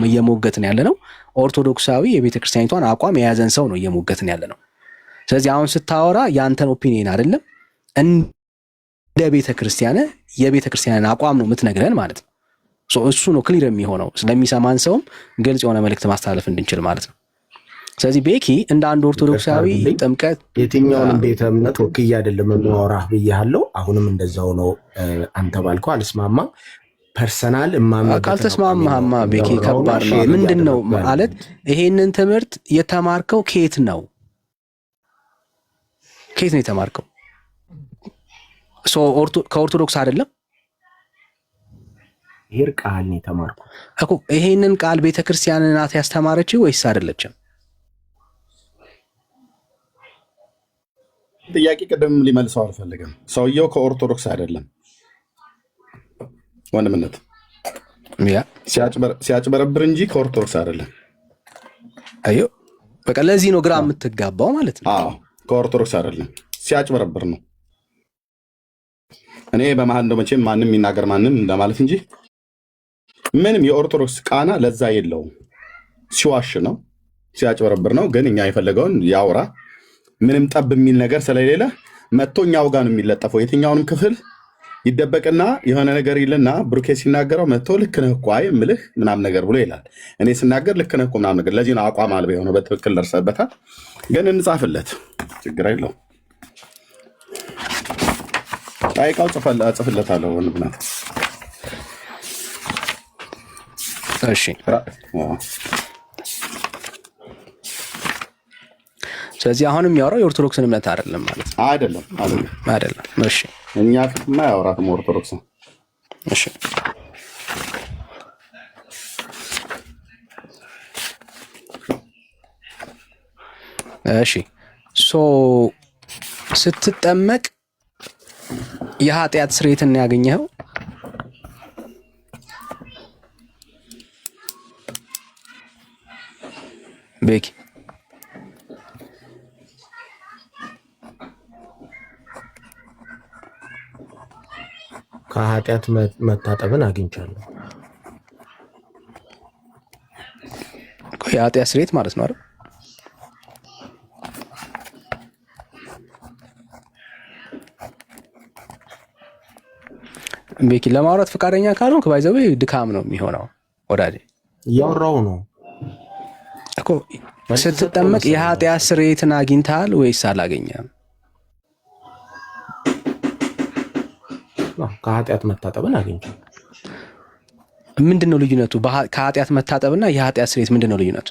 እየሞገትን ያለ ነው። ኦርቶዶክሳዊ የቤተክርስቲያኒቷን አቋም የያዘን ሰው ነው እየሞገትን ያለ ነው። ስለዚህ አሁን ስታወራ የአንተን ኦፒኒየን አይደለም እንደ ቤተክርስቲያን የቤተክርስቲያንን አቋም ነው የምትነግረን ማለት ነው። እሱ ነው ክሊር የሚሆነው ስለሚሰማን ሰውም ግልጽ የሆነ መልእክት ማስተላለፍ እንድንችል ማለት ነው። ስለዚህ ቤኪ እንደ አንድ ኦርቶዶክሳዊ ጥምቀት የትኛውንም ቤተ እምነት ወክዬ አይደለም የማወራህ ብያለሁ። አሁንም እንደዛው ነው። አንተ ባልከው አልስማማም። ፐርሰናል ካልተስማማህማ ቤኪ ከባድ ነው። ምንድን ነው ማለት ይሄንን ትምህርት የተማርከው ከየት ነው? ከየት ነው የተማርከው? ከኦርቶዶክስ አይደለም? ይሄር ቃል ነው የተማርከው እኮ። ይሄንን ቃል ቤተክርስቲያን ናት ያስተማረችው ወይስ አይደለችም? ጥያቄ ቅድም ሊመልሰው አልፈልግም። ሰውየው ከኦርቶዶክስ አይደለም ወንድምነት ሲያጭበረብር እንጂ ከኦርቶዶክስ አይደለም። አዮ በቃ ለዚህ ነው ግራ የምትጋባው ማለት ነው። አዎ ከኦርቶዶክስ አይደለም፣ ሲያጭበረብር ነው። እኔ በመሀል እንደው መቼም ማንም የሚናገር ማንም እንደማለት እንጂ ምንም የኦርቶዶክስ ቃና ለዛ የለውም። ሲዋሽ ነው፣ ሲያጭበረብር ነው። ግን እኛ የፈለገውን ያውራ፣ ምንም ጠብ የሚል ነገር ስለሌለ መጥቶ እኛው ጋር ነው የሚለጠፈው። የትኛውንም ክፍል ይደበቅና የሆነ ነገር ይልና ብሩኬ ሲናገረው መጥቶ ልክ ነህ እኮ አይ እምልህ ምናምን ነገር ብሎ ይላል። እኔ ስናገር ልክ ነህ እኮ ምናምን ነገር። ለዚህ ነው አቋም አልባ የሆነው። በትክክል ደርሰበታል። ግን እንጻፍለት፣ ችግር የለውም። ጠይቃው፣ ጽፍለታለሁ ወንድምናት። እሺ ስለዚህ አሁን የሚያወራው የኦርቶዶክስን እምነት አይደለም ማለት ነው። አይደለም። እሺ እኛ ፊትማ ያወራትም ኦርቶዶክስ። እሺ ስትጠመቅ የኃጢአት ስርየትን ያገኘኸው ቤኪ? ከኃጢአት መታጠብን አግኝቻለሁ። የኃጢአት ስርየት ማለት ነው አይደል? ቤኪ ለማውራት ፈቃደኛ ካልሆንክ ባይዘው ድካም ነው የሚሆነው ወዳጄ። እያወራሁ ነው እኮ። ስትጠመቅ የኃጢአት ስርየትን አግኝተሃል ወይስ አላገኘህም? ከኃጢአት መታጠብን አግኝቻለሁ። ምንድን ነው ልዩነቱ? ከኃጢአት መታጠብና የኃጢአት ስርየት ምንድን ነው ልዩነቱ?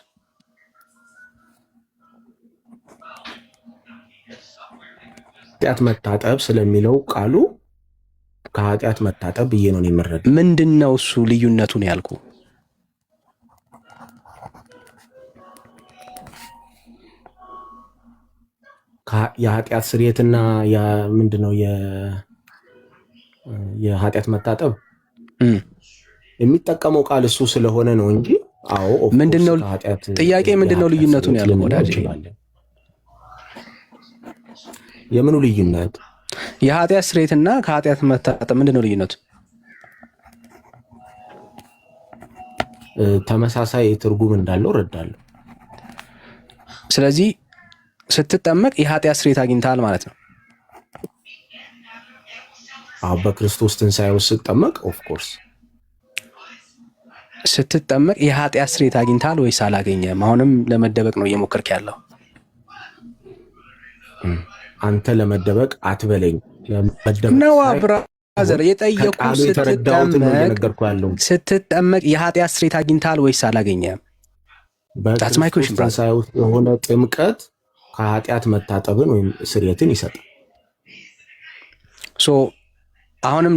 ኃጢአት መታጠብ ስለሚለው ቃሉ ከኃጢአት መታጠብ ብዬ ነው የምረዳው። ምንድን ነው እሱ ልዩነቱን ያልኩ? የኃጢአት ስርየትና ምንድነው የኃጢአት መታጠብ የሚጠቀመው ቃል እሱ ስለሆነ ነው እንጂ። አዎ ምንድነው ጥያቄ? ምንድነው ልዩነቱን ያልኩ ወዳጄ? የምኑ ልዩነት? የኃጢአት ስርየትና ከኃጢአት መታጠብ ምንድነው ልዩነቱ? ተመሳሳይ ትርጉም እንዳለው እረዳለሁ። ስለዚህ ስትጠመቅ የኃጢአት ስርየት አግኝተሃል ማለት ነው። አሁን በክርስቶስ ትንሣኤ ውስጥ ስትጠመቅ ኦፍኮርስ ስትጠመቅ የኃጢአት ስርየት አግኝተሃል ወይስ አላገኘም? አሁንም ለመደበቅ ነው እየሞከርክ ያለው። አንተ ለመደበቅ አትበለኝ። ነው ብራዘር የጠየቁ ስትጠመቅ የኃጢአት ስርየት አግኝተሃል ወይስ አላገኘም? በክርስቶስ ትንሣኤ ውስጥ የሆነ ጥምቀት ከኃጢአት መታጠብን ወይም ስርየትን ይሰጣል። አሁንም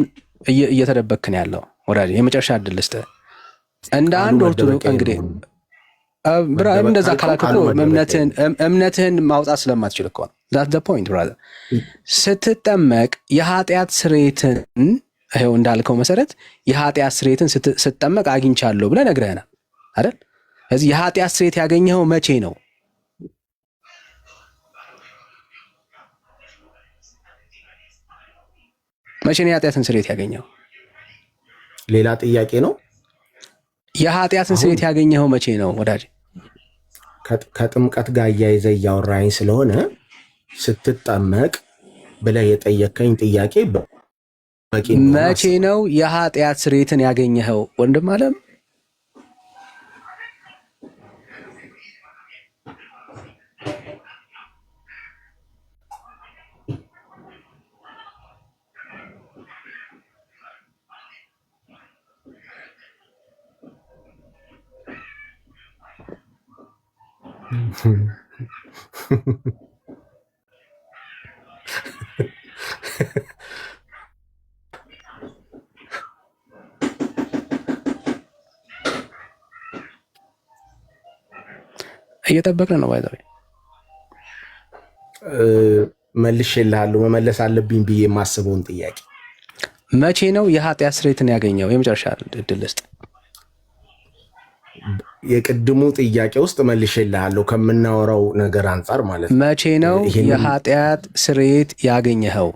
እየተደበክን ያለው ወዳጅ የመጨረሻ እድል ልስጥህ። እንደ አንድ ኦርቶዶክስ እንግዲህ እንደዛ ካላከኩ እምነትህን ማውጣት ስለማትችል እኮ ነው። ዛት ዘ ፖይንት ብራዘር። ስትጠመቅ የኃጢአት ስርየትን ይኸው እንዳልከው መሰረት የኃጢአት ስርየትን ስትጠመቅ አግኝቻለሁ ብለህ ነግረህናል አይደል? ስለዚህ የኃጢአት ስርየት ያገኘኸው መቼ ነው? መቼ ነው የኃጢአትን ስርየት ያገኘኸው? ሌላ ጥያቄ ነው። የኃጢአትን ስርየት ያገኘኸው መቼ ነው ወዳጅ? ከጥምቀት ጋር እያይዘህ እያወራኝ ስለሆነ ስትጠመቅ ብለህ የጠየከኝ ጥያቄ በቂ ነው። መቼ ነው የኃጢአት ስርየትን ያገኘኸው ወንድም አለም? እየጠበቅን ነው። ባይዘው መልሼልሃለሁ። መመለስ አለብኝ ብዬ የማስበውን ጥያቄ መቼ ነው የኃጢአት ስርየትን ያገኘው? የመጨረሻ እድል ልስጥ። የቅድሙ ጥያቄ ውስጥ መልሼልሃለሁ ከምናወራው ነገር አንጻር ማለት ነው። መቼ ነው የኃጢአት ስርየት ያገኘኸው?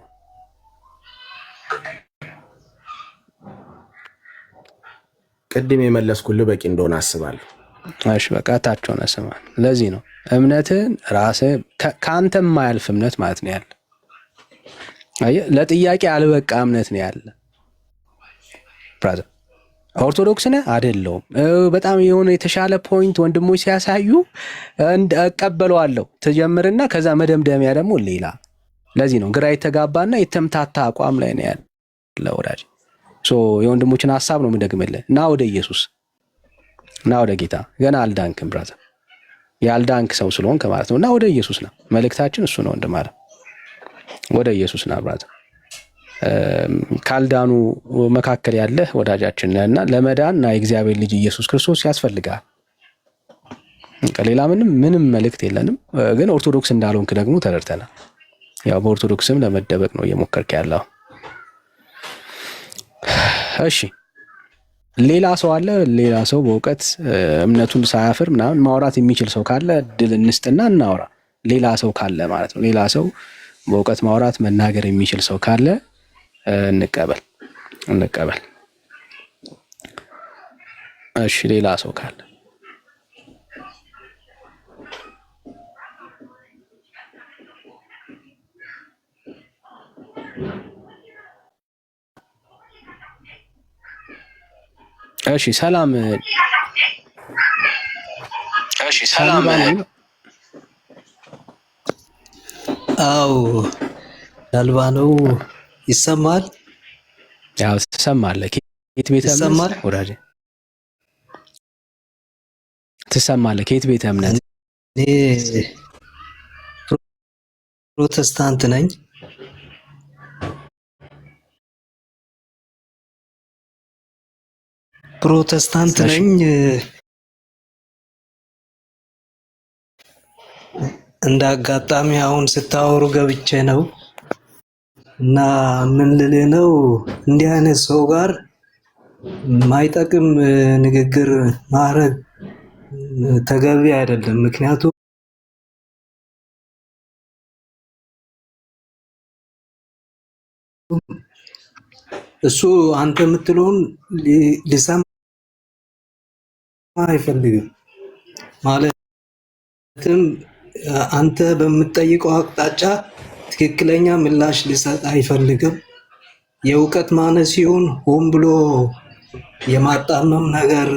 ቅድም የመለስኩልህ በቂ እንደሆነ አስባለሁ። እሺ በቃ ታቸውን አሰማ። ለዚህ ነው እምነትን ራስህ ከአንተ የማያልፍ እምነት ማለት ነው ያለ። አየህ፣ ለጥያቄ አልበቃ እምነት ነው ያለ። ብራዘር ኦርቶዶክስ ነህ አይደለሁም፣ በጣም የሆነ የተሻለ ፖይንት ወንድሞች ሲያሳዩ እቀበለዋለሁ ትጀምርና ከዛ መደምደሚያ ደግሞ ሌላ። ለዚህ ነው ግራ የተጋባና የተምታታ አቋም ላይ ነው ያለ ወዳጅ። የወንድሞችን ሀሳብ ነው የምደግምልህ። እና ወደ ኢየሱስ እና ወደ ጌታ ገና አልዳንክም ብራዘር፣ ያልዳንክ ሰው ስለሆንክ ማለት ነው። እና ወደ ኢየሱስ ና፣ መልእክታችን እሱ ነው ወንድም አለ። ወደ ኢየሱስ ና ብራዘር። ካልዳኑ መካከል ያለህ ወዳጃችን ነህና ለመዳን እና የእግዚአብሔር ልጅ ኢየሱስ ክርስቶስ ያስፈልጋል። ሌላ ምንም መልእክት የለንም። ግን ኦርቶዶክስ እንዳልሆንክ ደግሞ ተረድተናል። ያው በኦርቶዶክስም ለመደበቅ ነው እየሞከርክ ያለው። እሺ ሌላ ሰው አለ? ሌላ ሰው በእውቀት እምነቱን ሳያፍር ምናምን ማውራት የሚችል ሰው ካለ ድል እንስጥና እናውራ። ሌላ ሰው ካለ ማለት ነው። ሌላ ሰው በእውቀት ማውራት መናገር የሚችል ሰው ካለ እንቀበል። እሺ ሌላ ሰው ካለ እሺ ሰላም አው ዳልባ ነው። ይሰማል? ያው ትሰማለህ። ከየት ቤተ እምነት ወዳጄ? ትሰማለህ? ከየት ቤተ እምነት? እኔ ፕሮቴስታንት ነኝ። ፕሮቴስታንት ነኝ። እንደ አጋጣሚ አሁን ስታወሩ ገብቼ ነው እና ምን ልልህ ነው፣ እንዲህ አይነት ሰው ጋር ማይጠቅም ንግግር ማድረግ ተገቢ አይደለም። ምክንያቱም እሱ አንተ የምትለውን ሊሰማ አይፈልግም። ማለትም አንተ በምትጠይቀው አቅጣጫ ትክክለኛ ምላሽ ሊሰጥ አይፈልግም። የእውቀት ማነስ ሲሆን ሆን ብሎ የማጣመም ነገር